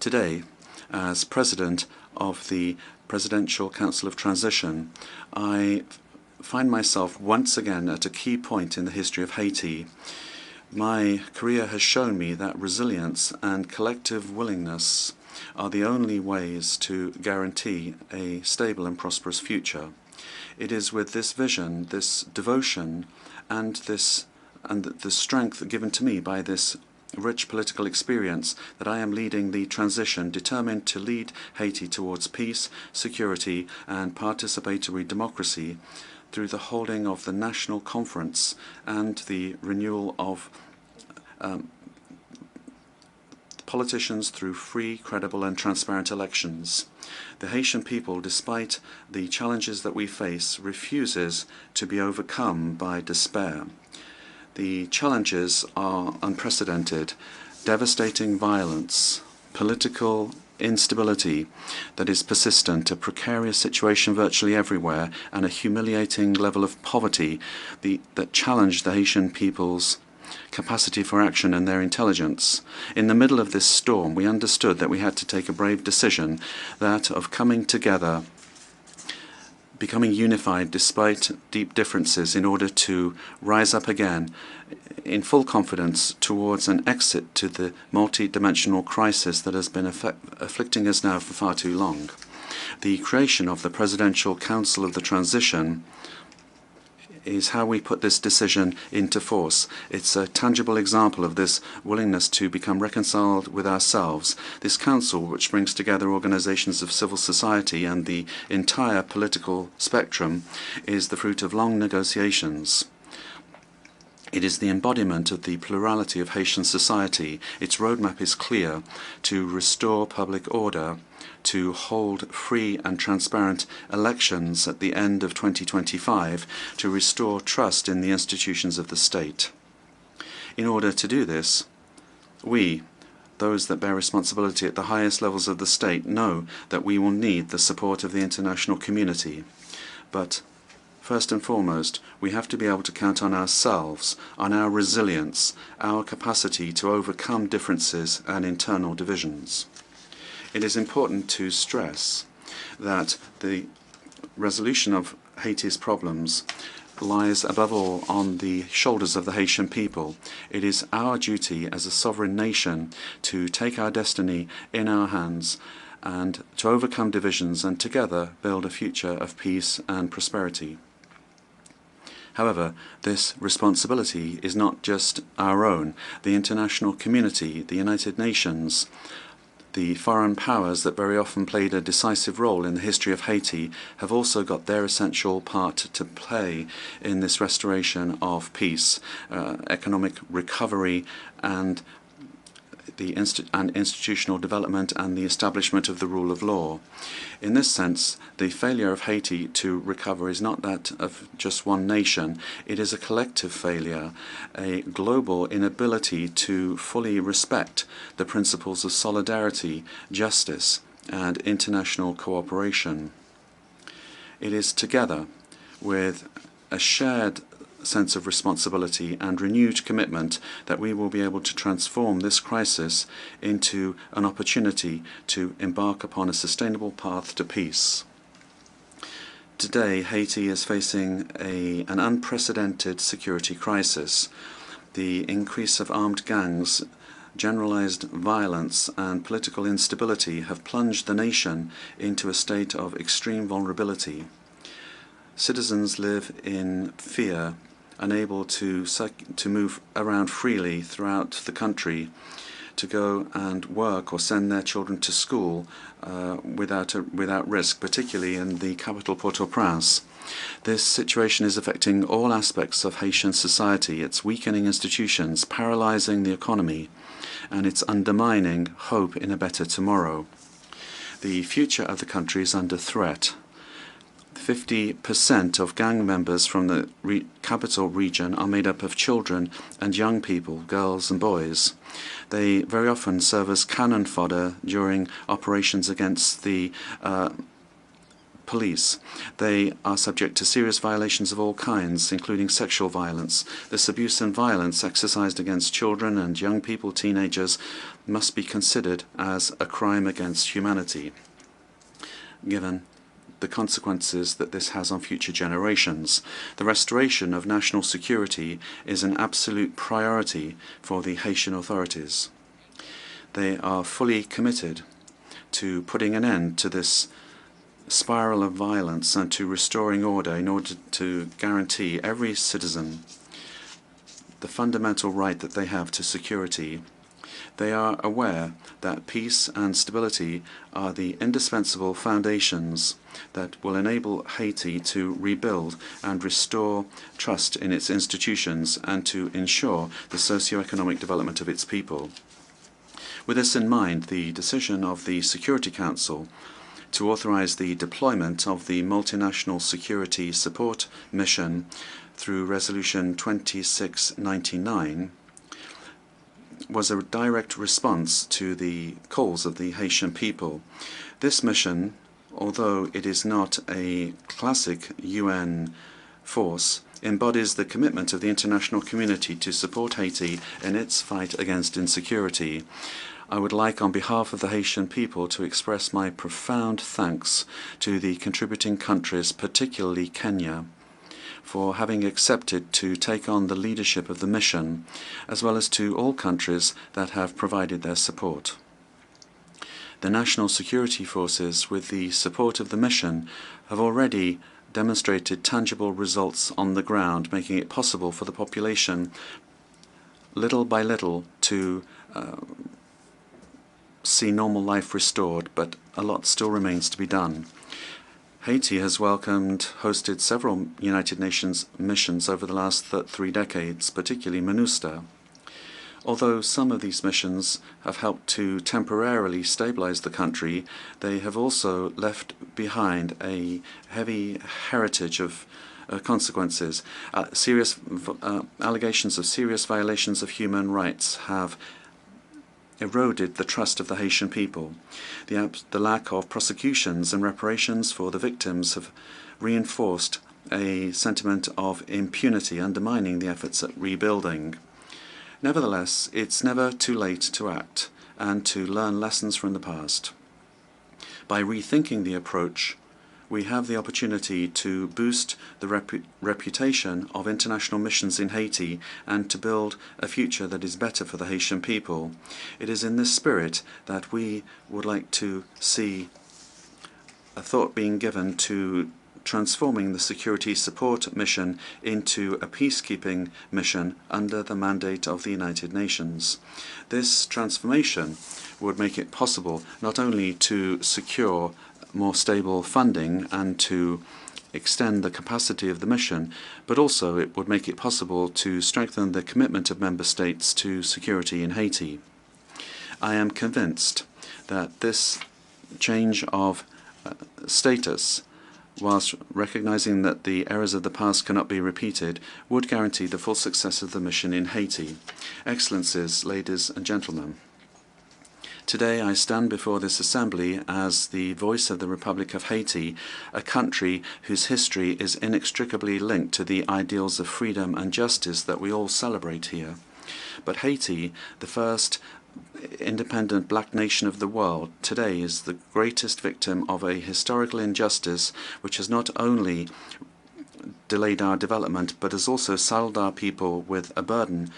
Today, as President of the Presidential Council of Transition, I find myself once again at a key point in the history of Haiti. My career has shown me that resilience and collective willingness are the only ways to guarantee a stable and prosperous future. It is with this vision, this devotion, and the strength given to me by this rich political experience that I am leading the transition, determined to lead Haiti towards peace, security, and participatory democracy through the holding of the National Conference and the renewal of politicians through free, credible, and transparent elections. The Haitian people, despite the challenges that we face, refuses to be overcome by despair. The challenges are unprecedented: devastating violence, political instability that is persistent, a precarious situation virtually everywhere, and a humiliating level of poverty that challenge the Haitian people's capacity for action and their intelligence. In the middle of this storm, we understood that we had to take a brave decision, that of coming together becoming unified despite deep differences in order to rise up again in full confidence towards an exit to the multi-dimensional crisis that has been afflicting us now for far too long. The creation of the Presidential Council of the Transition is how we put this decision into force. It's a tangible example of this willingness to become reconciled with ourselves. This council, which brings together organizations of civil society and the entire political spectrum, is the fruit of long negotiations. It is the embodiment of the plurality of Haitian society. Its roadmap is clear: to restore public order, to hold free and transparent elections at the end of 2025, to restore trust in the institutions of the state. In order to do this, we, those that bear responsibility at the highest levels of the state, know that we will need the support of the international community. But first and foremost, we have to be able to count on ourselves, on our resilience, our capacity to overcome differences and internal divisions. It is important to stress that the resolution of Haiti's problems lies above all on the shoulders of the Haitian people. It is our duty as a sovereign nation to take our destiny in our hands and to overcome divisions and together build a future of peace and prosperity. However, this responsibility is not just our own. The international community, the United Nations, the foreign powers that very often played a decisive role in the history of Haiti have also got their essential part to play in this restoration of peace, economic recovery, and institutional development and the establishment of the rule of law. In this sense, the failure of Haiti to recover is not that of just one nation. It is a collective failure, a global inability to fully respect the principles of solidarity, justice, and international cooperation. It is together with a shared sense of responsibility and renewed commitment that we will be able to transform this crisis into an opportunity to embark upon a sustainable path to peace. Today, Haiti is facing an unprecedented security crisis. The increase of armed gangs, generalized violence, and political instability have plunged the nation into a state of extreme vulnerability. Citizens live in fear, unable to move around freely throughout the country, to go and work or send their children to school without risk, particularly in the capital Port-au-Prince. This situation is affecting all aspects of Haitian society. It's weakening institutions, paralyzing the economy, and it's undermining hope in a better tomorrow. The future of the country is under threat. 50% of gang members from the capital region are made up of children and young people, girls and boys. They very often serve as cannon fodder during operations against the police. They are subject to serious violations of all kinds, including sexual violence. This abuse and violence exercised against children and young people, teenagers, must be considered as a crime against humanity, given the consequences that this has on future generations. The restoration of national security is an absolute priority for the Haitian authorities. They are fully committed to putting an end to this spiral of violence and to restoring order in order to guarantee every citizen the fundamental right that they have to security. They are aware that peace and stability are the indispensable foundations that will enable Haiti to rebuild and restore trust in its institutions and to ensure the socio-economic development of its people. With this in mind, the decision of the Security Council to authorize the deployment of the Multinational Security Support Mission through Resolution 2699 was a direct response to the calls of the Haitian people. This mission, although it is not a classic UN force, embodies the commitment of the international community to support Haiti in its fight against insecurity. I would like, on behalf of the Haitian people, to express my profound thanks to the contributing countries, particularly Kenya, for having accepted to take on the leadership of the mission, as well as to all countries that have provided their support. The national security forces, with the support of the mission, have already demonstrated tangible results on the ground, making it possible for the population, little by little, to see normal life restored, but a lot still remains to be done. Haiti has hosted several United Nations missions over the last 3 decades, particularly MINUSTAH. Although some of these missions have helped to temporarily stabilize the country, they have also left behind a heavy heritage of consequences. Allegations of serious violations of human rights have eroded the trust of the Haitian people. The lack of prosecutions and reparations for the victims have reinforced a sentiment of impunity, undermining the efforts at rebuilding. Nevertheless, it's never too late to act and to learn lessons from the past. By rethinking the approach, we have the opportunity to boost the reputation of international missions in Haiti and to build a future that is better for the Haitian people. It is in this spirit that we would like to see a thought being given to transforming the security support mission into a peacekeeping mission under the mandate of the United Nations. This transformation would make it possible not only to secure more stable funding and to extend the capacity of the mission, but also it would make it possible to strengthen the commitment of member states to security in Haiti. I am convinced that this change of status, whilst recognizing that the errors of the past cannot be repeated, would guarantee the full success of the mission in Haiti. Excellencies, ladies and gentlemen, today I stand before this assembly as the voice of the Republic of Haiti, a country whose history is inextricably linked to the ideals of freedom and justice that we all celebrate here. But Haiti, the first independent black nation of the world, today is the greatest victim of a historical injustice which has not only delayed our development but has also saddled our people with a burden,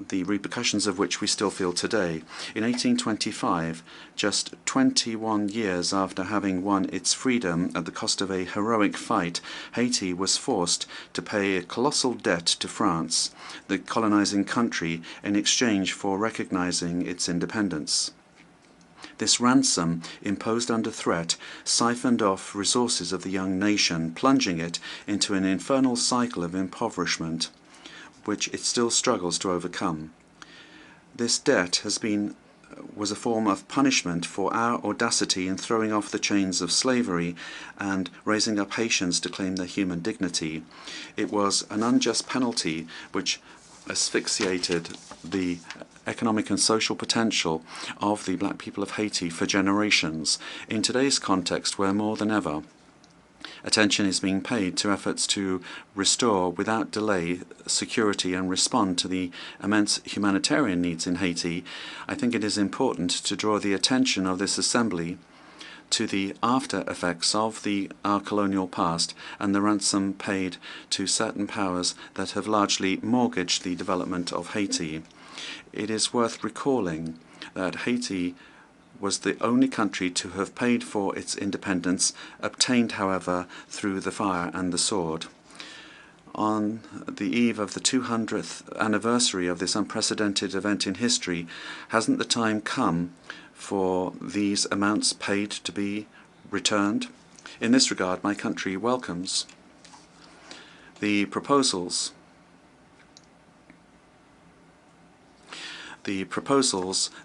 the repercussions of which we still feel today. In 1825, just 21 years after having won its freedom at the cost of a heroic fight, Haiti was forced to pay a colossal debt to France, the colonizing country, in exchange for recognizing its independence. This ransom, imposed under threat, siphoned off resources of the young nation, plunging it into an infernal cycle of impoverishment, which it still struggles to overcome. This debt was a form of punishment for our audacity in throwing off the chains of slavery and raising up Haitians to claim their human dignity. It was an unjust penalty which asphyxiated the economic and social potential of the black people of Haiti for generations. In today's context, where more than ever attention is being paid to efforts to restore without delay security and respond to the immense humanitarian needs in Haiti, I think it is important to draw the attention of this assembly to the after effects of our colonial past and the ransom paid to certain powers that have largely mortgaged the development of Haiti. It is worth recalling that Haiti was the only country to have paid for its independence, obtained, however, through the fire and the sword. On the eve of the 200th anniversary of this unprecedented event in history, hasn't the time come for these amounts paid to be returned? In this regard, my country welcomes the proposals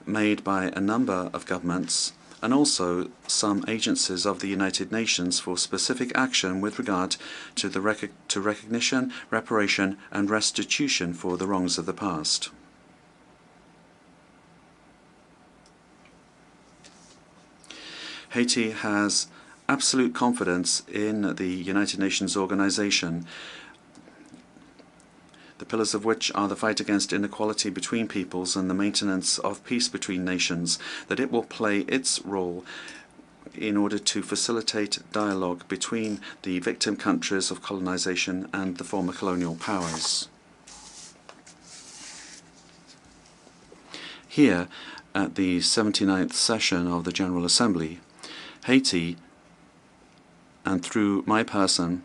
made by a number of governments and also some agencies of the United Nations for specific action with regard to recognition, reparation and restitution for the wrongs of the past. Haiti has absolute confidence in the United Nations organization. The pillars of which are the fight against inequality between peoples and the maintenance of peace between nations, that it will play its role in order to facilitate dialogue between the victim countries of colonization and the former colonial powers. Here, at the 79th session of the General Assembly, Haiti, and through my person,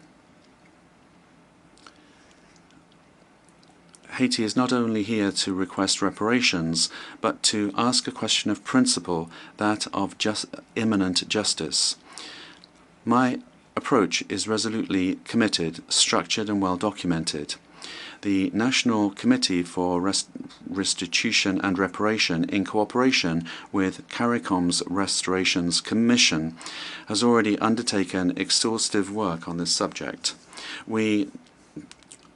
Haiti is not only here to request reparations, but to ask a question of principle, that of imminent justice. My approach is resolutely committed, structured and well documented. The National Committee for Restitution and Reparation, in cooperation with CARICOM's Restorations Commission, has already undertaken exhaustive work on this subject. We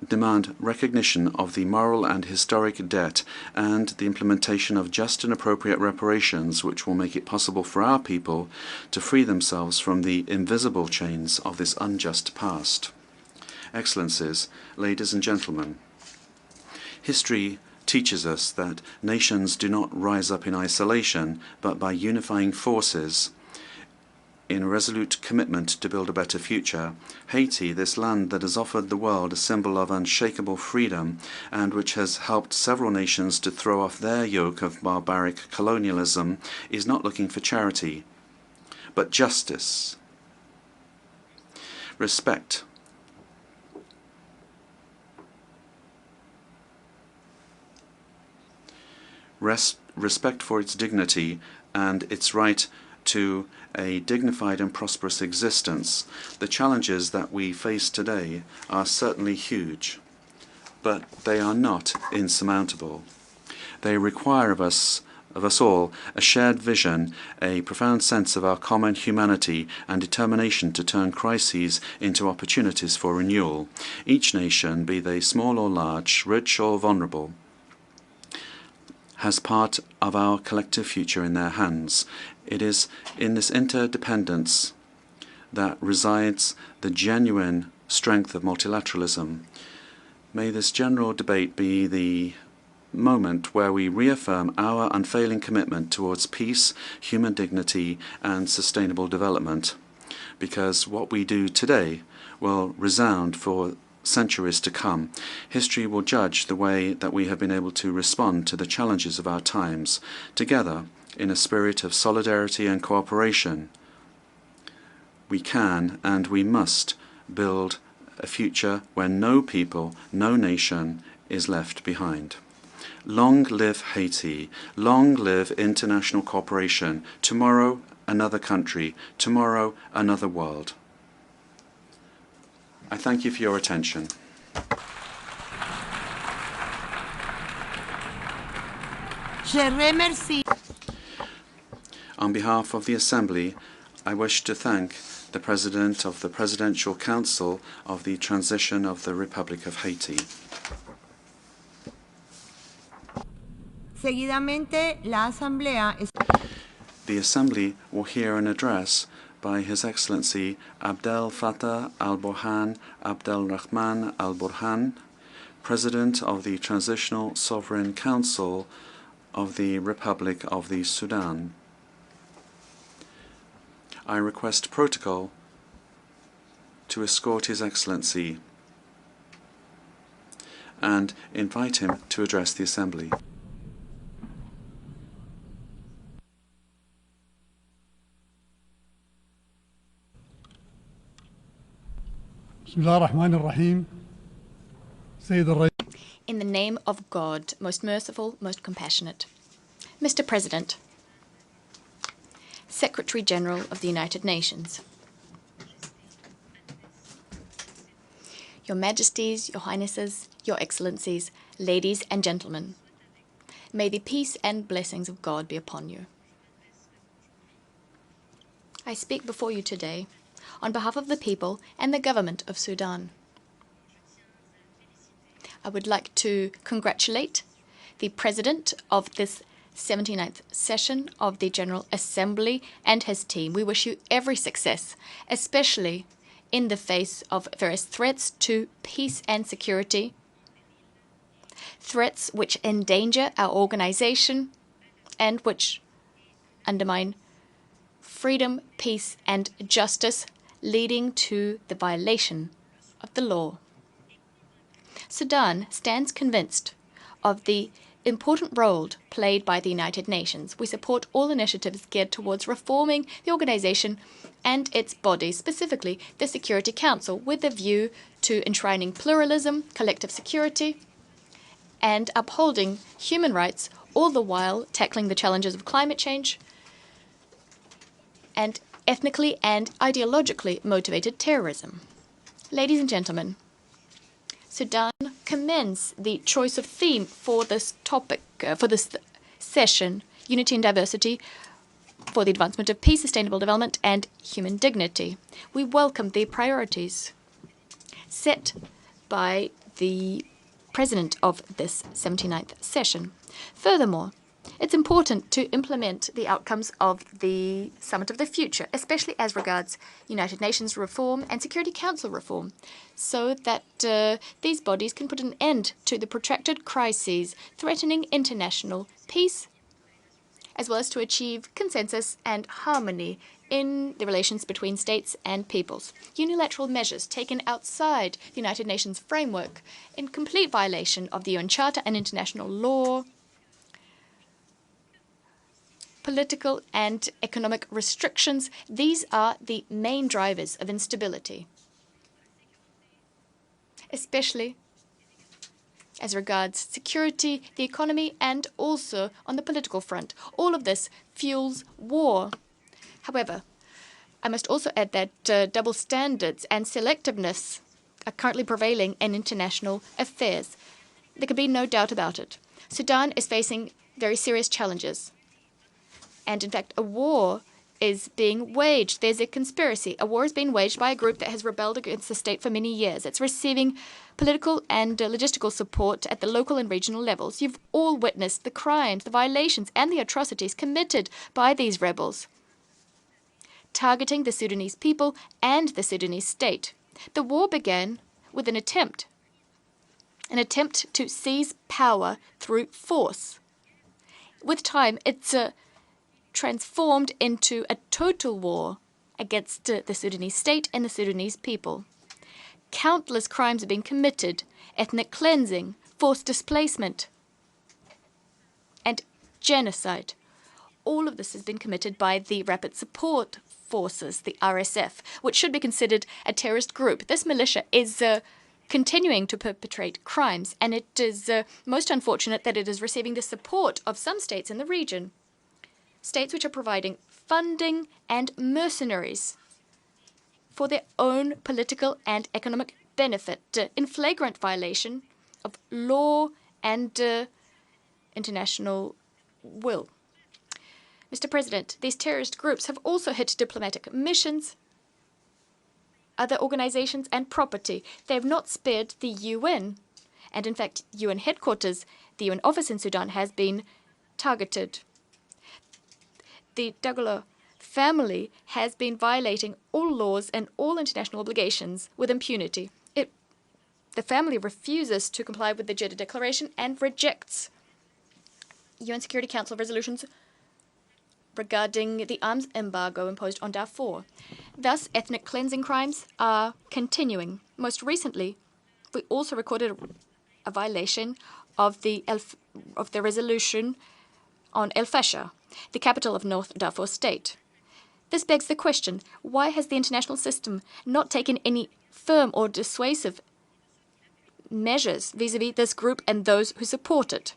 demand recognition of the moral and historic debt and the implementation of just and appropriate reparations which will make it possible for our people to free themselves from the invisible chains of this unjust past. Excellencies, ladies and gentlemen, history teaches us that nations do not rise up in isolation, but by unifying forces in a resolute commitment to build a better future. Haiti, this land that has offered the world a symbol of unshakable freedom and which has helped several nations to throw off their yoke of barbaric colonialism, is not looking for charity, but justice, respect, respect for its dignity and its right to a dignified and prosperous existence. The challenges that we face today are certainly huge, but they are not insurmountable. They require of us all a shared vision, a profound sense of our common humanity and determination to turn crises into opportunities for renewal. Each nation, be they small or large, rich or vulnerable, has part of our collective future in their hands. It is in this interdependence that resides the genuine strength of multilateralism. May this general debate be the moment where we reaffirm our unfailing commitment towards peace, human dignity, and sustainable development, because what we do today will resound for centuries to come. History will judge the way that we have been able to respond to the challenges of our times. Together, in a spirit of solidarity and cooperation, we can and we must build a future where no people, no nation is left behind. Long live Haiti. Long live international cooperation. Tomorrow, another country. Tomorrow, another world. I thank you for your attention. Je remercie. On behalf of the Assembly, I wish to thank the President of the Presidential Council of the Transition of the Republic of Haiti. Seguidamente, la Asamblea The Assembly will hear an address by His Excellency Abdel Fattah al-Burhan Abdel Rahman al-Burhan, President of the Transitional Sovereign Council of the Republic of the Sudan. I request protocol to escort His Excellency and invite him to address the Assembly. In the name of God, most merciful, most compassionate. Mr. President, Secretary General of the United Nations, Your Majesties, Your Highnesses, Your Excellencies, ladies and gentlemen, may the peace and blessings of God be upon you. I speak before you today on behalf of the people and the government of Sudan. I would like to congratulate the President of this 79th session of the General Assembly and his team. We wish you every success, especially in the face of various threats to peace and security threats which endanger our organization and which undermine freedom, peace, and justice, leading to the violation of the law. Sudan stands convinced of the important role played by the United Nations. We support all initiatives geared towards reforming the organization and its bodies, specifically the Security Council, with a view to enshrining pluralism, collective security, and upholding human rights, all the while tackling the challenges of climate change and ethnically and ideologically motivated terrorism. Ladies and gentlemen, Sudan commends the choice of theme for this topic, for this session, Unity and Diversity for the Advancement of Peace, Sustainable Development and Human Dignity. We welcome the priorities set by the president of this 79th session. Furthermore, it's important to implement the outcomes of the Summit of the Future, especially as regards United Nations reform and Security Council reform, so that these bodies can put an end to the protracted crises threatening international peace, as well as to achieve consensus and harmony in the relations between states and peoples. Unilateral measures taken outside the United Nations framework in complete violation of the UN Charter and international law, political and economic restrictions, these are the main drivers of instability, especially as regards security, the economy, and also on the political front. All of this fuels war. However, I must also add that double standards and selectiveness are currently prevailing in international affairs. There can be no doubt about it. Sudan is facing very serious challenges. And in fact, a war is being waged. There's a conspiracy. A war is being waged by a group that has rebelled against the state for many years. It's receiving political and logistical support at the local and regional levels. You've all witnessed the crimes, the violations, and the atrocities committed by these rebels, targeting the Sudanese people and the Sudanese state. The war began with an attempt to seize power through force. With time, it's transformed into a total war against the Sudanese state and the Sudanese people. Countless crimes have been committed: ethnic cleansing, forced displacement, and genocide. All of this has been committed by the Rapid Support Forces, the RSF, which should be considered a terrorist group. This militia is continuing to perpetrate crimes, and it is most unfortunate that it is receiving the support of some states in the region. States which are providing funding and mercenaries for their own political and economic benefit, in flagrant violation of law and international will. Mr. President, these terrorist groups have also hit diplomatic missions, other organizations, and property. They have not spared the UN, and in fact, UN headquarters, the UN office in Sudan, has been targeted. The Dagalo family has been violating all laws and all international obligations with impunity. The family refuses to comply with the Jeddah Declaration and rejects UN Security Council resolutions regarding the arms embargo imposed on Darfur. Thus, ethnic cleansing crimes are continuing. Most recently, we also recorded a violation of the resolution on El Fasher, the capital of North Darfur State. This begs the question, why has the international system not taken any firm or dissuasive measures vis-à-vis this group and those who support it?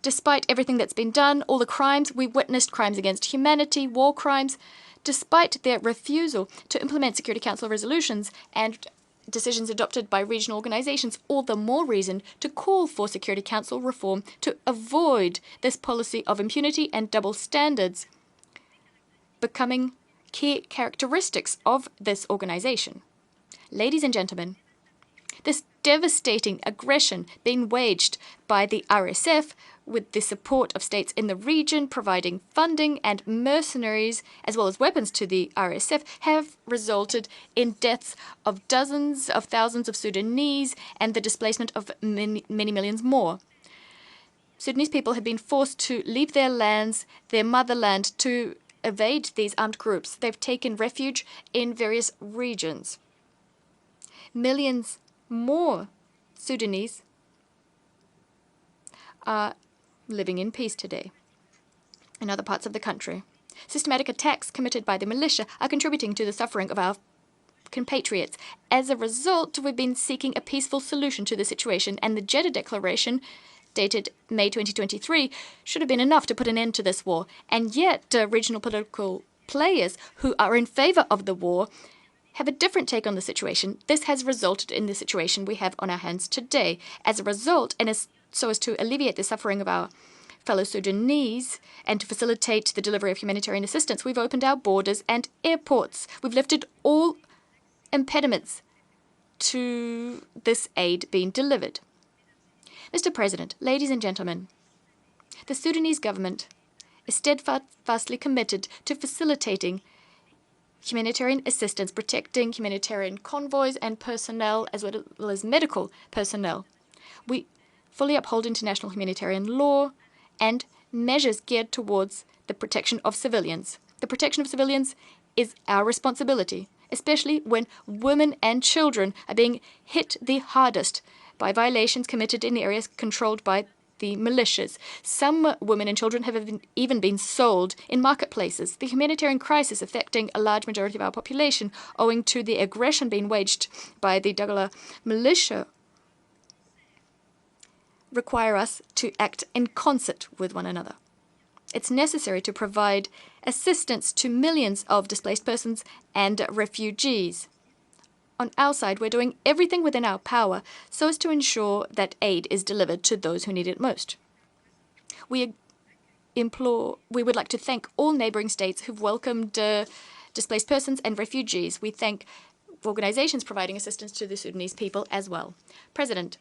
Despite everything that's been done, all the crimes, we witnessed crimes against humanity, war crimes, despite their refusal to implement Security Council resolutions and decisions adopted by regional organizations, all the more reason to call for Security Council reform to avoid this policy of impunity and double standards becoming key characteristics of this organization. Ladies and gentlemen, this devastating aggression being waged by the RSF with the support of states in the region providing funding and mercenaries as well as weapons to the RSF have resulted in deaths of dozens of thousands of Sudanese and the displacement of many millions more. Sudanese people have been forced to leave their lands, their motherland, to evade these armed groups. They've taken refuge in various regions. Millions more Sudanese are living in peace today in other parts of the country. Systematic attacks committed by the militia are contributing to the suffering of our compatriots. As a result, we've been seeking a peaceful solution to the situation, and the Jeddah Declaration, dated May 2023, should have been enough to put an end to this war. And yet, regional political players who are in favor of the war have a different take on the situation. This has resulted in the situation we have on our hands today. As a result, and so as to alleviate the suffering of our fellow Sudanese and to facilitate the delivery of humanitarian assistance, we've opened our borders and airports. We've lifted all impediments to this aid being delivered. Mr. President, ladies and gentlemen, the Sudanese government is steadfastly committed to facilitating humanitarian assistance, protecting humanitarian convoys and personnel, as well as medical personnel. We fully uphold international humanitarian law and measures geared towards the protection of civilians. The protection of civilians is our responsibility, especially when women and children are being hit the hardest by violations committed in areas controlled by the militias. Some women and children have even been sold in marketplaces. The humanitarian crisis affecting a large majority of our population, owing to the aggression being waged by the Dagala militia, require us to act in concert with one another. It's necessary to provide assistance to millions of displaced persons and refugees. On our side, we're doing everything within our power so as to ensure that aid is delivered to those who need it most. We would like to thank all neighboring states who've welcomed displaced persons and refugees. We thank organizations providing assistance to the Sudanese people as well. President,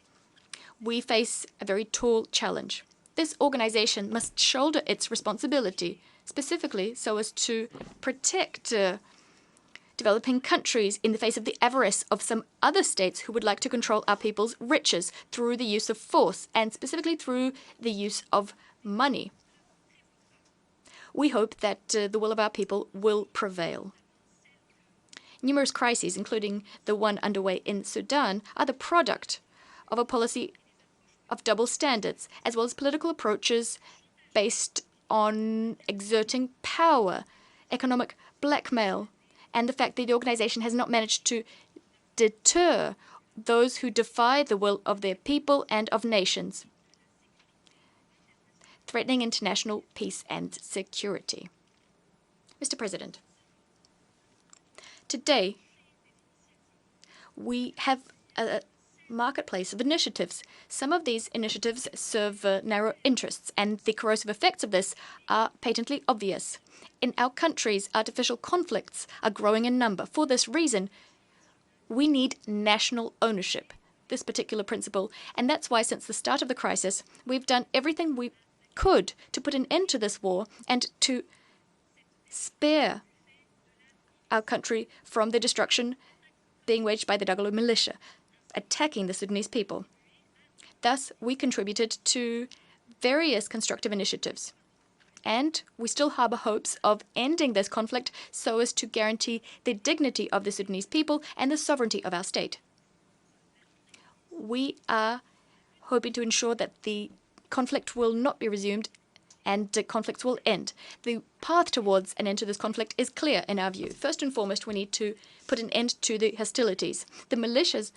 we face a very tall challenge. This organization must shoulder its responsibility, specifically so as to protect developing countries in the face of the avarice of some other states who would like to control our people's riches through the use of force, and specifically through the use of money. We hope that the will of our people will prevail. Numerous crises, including the one underway in Sudan, are the product of a policy of double standards, as well as political approaches based on exerting power, economic blackmail, and the fact that the organization has not managed to deter those who defy the will of their people and of nations, threatening international peace and security. Mr. President, today we have a marketplace of initiatives. Some of these initiatives serve narrow interests, and the corrosive effects of this are patently obvious. In our countries, artificial conflicts are growing in number. For this reason, we need national ownership, this particular principle, and that's why since the start of the crisis, we've done everything we could to put an end to this war and to spare our country from the destruction being waged by the Dagalo militia, attacking the Sudanese people. Thus, we contributed to various constructive initiatives, and we still harbor hopes of ending this conflict so as to guarantee the dignity of the Sudanese people and the sovereignty of our state. We are hoping to ensure that the conflict will not be resumed and conflicts will end. The path towards an end to this conflict is clear in our view. First and foremost, we need to put an end to the hostilities. The militias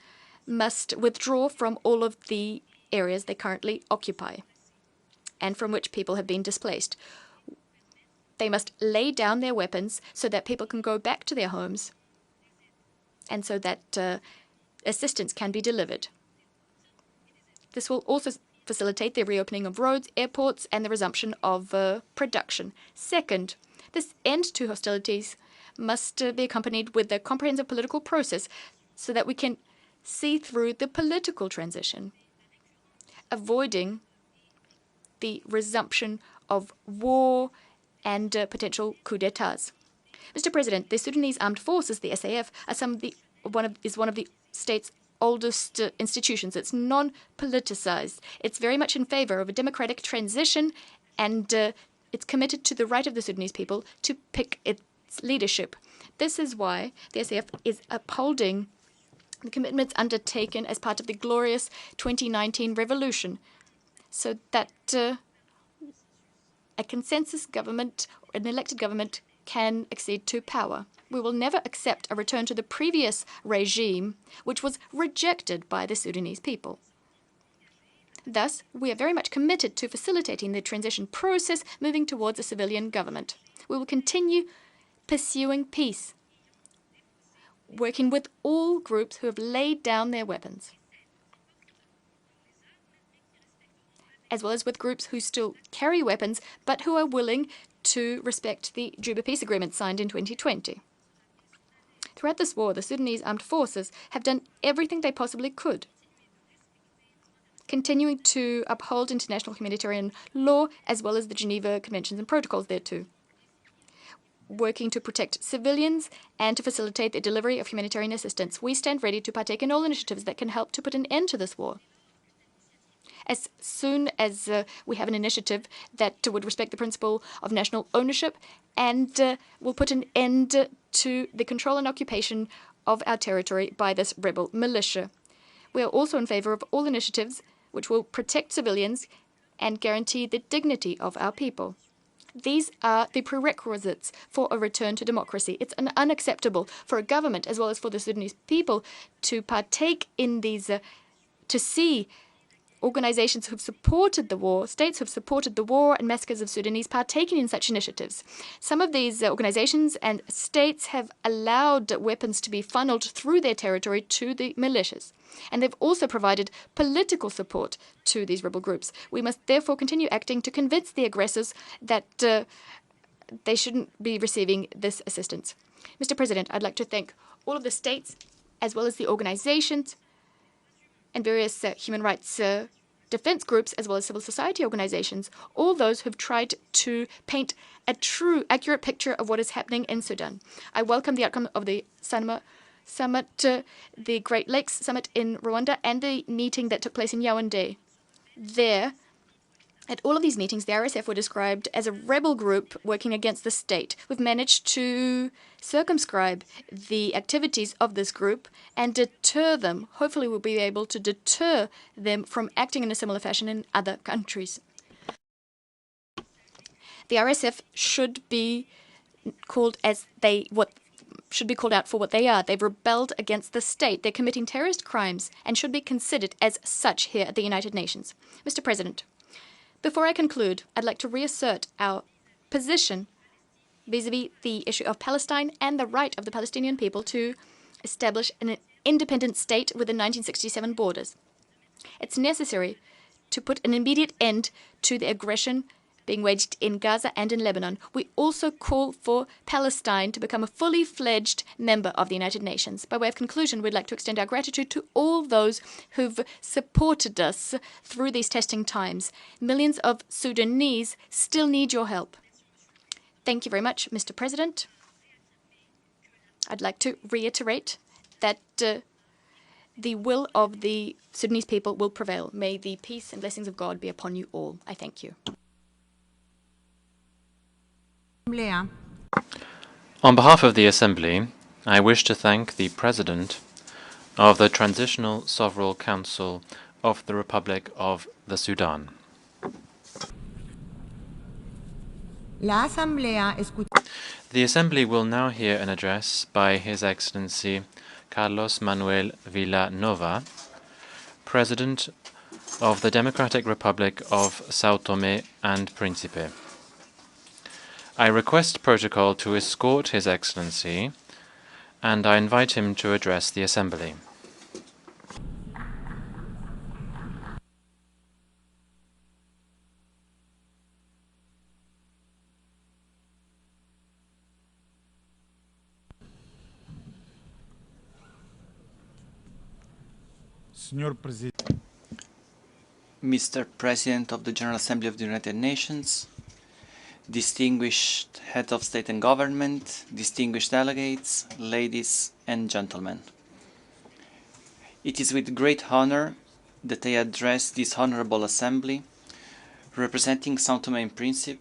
must withdraw from all of the areas they currently occupy and from which people have been displaced. They must lay down their weapons so that people can go back to their homes and so that assistance can be delivered. This will also facilitate the reopening of roads, airports, and the resumption of production. Second, this end to hostilities must be accompanied with a comprehensive political process so that we can see through the political transition, avoiding the resumption of war and potential coups d'etats. Mr. President, the Sudanese Armed Forces, the SAF, is one of the state's oldest institutions. It's non-politicized. It's very much in favor of a democratic transition, and it's committed to the right of the Sudanese people to pick its leadership. This is why the SAF is upholding the commitments undertaken as part of the glorious 2019 revolution, so that a consensus government, an elected government, can accede to power. We will never accept a return to the previous regime, which was rejected by the Sudanese people. Thus, we are very much committed to facilitating the transition process, moving towards a civilian government. We will continue pursuing peace, working with all groups who have laid down their weapons, as well as with groups who still carry weapons but who are willing to respect the Juba Peace Agreement signed in 2020. Throughout this war, the Sudanese armed forces have done everything they possibly could, continuing to uphold international humanitarian law as well as the Geneva Conventions and protocols thereto, working to protect civilians and to facilitate the delivery of humanitarian assistance. We stand ready to partake in all initiatives that can help to put an end to this war. As soon as we have an initiative that would respect the principle of national ownership and will put an end to the control and occupation of our territory by this rebel militia. We are also in favor of all initiatives which will protect civilians and guarantee the dignity of our people. These are the prerequisites for a return to democracy. It's unacceptable for a government as well as for the Sudanese people to partake in these, to see organizations who've supported the war, states who've supported the war and massacres of Sudanese partaking in such initiatives. Some of these organizations and states have allowed weapons to be funneled through their territory to the militias, and they've also provided political support to these rebel groups. We must therefore continue acting to convince the aggressors that they shouldn't be receiving this assistance. Mr. President, I'd like to thank all of the states as well as the organizations and various human rights defense groups, as well as civil society organizations, all those who've tried to paint a true, accurate picture of what is happening in Sudan. I welcome the outcome of the Summit, the Great Lakes Summit in Rwanda, and the meeting that took place in Yaoundé. There, at all of these meetings, the RSF were described as a rebel group working against the state. We've managed to circumscribe the activities of this group and deter them. Hopefully, we'll be able to deter them from acting in a similar fashion in other countries. The RSF should be called should be called out for what they are. They've rebelled against the state. They're committing terrorist crimes and should be considered as such here at the United Nations. Mr. President, before I conclude, I'd like to reassert our position vis-à-vis the issue of Palestine and the right of the Palestinian people to establish an independent state within 1967 borders. It's necessary to put an immediate end to the aggression being waged in Gaza and in Lebanon. We also call for Palestine to become a fully fledged member of the United Nations. By way of conclusion, we'd like to extend our gratitude to all those who've supported us through these testing times. Millions of Sudanese still need your help. Thank you very much, Mr. President. I'd like to reiterate that the will of the Sudanese people will prevail. May the peace and blessings of God be upon you all. I thank you. On behalf of the Assembly, I wish to thank the President of the Transitional Council of the Republic of the Sudan. The Assembly will now hear an address by His Excellency Carlos Manuel Villanova, President of the Democratic Republic of São Tomé and Príncipe. I request protocol to escort His Excellency, and I invite him to address the Assembly. Mr. President of the General Assembly of the United Nations, distinguished head of state and government, distinguished delegates, ladies and gentlemen. It is with great honor that I address this honorable assembly, representing São Tomé and Príncipe,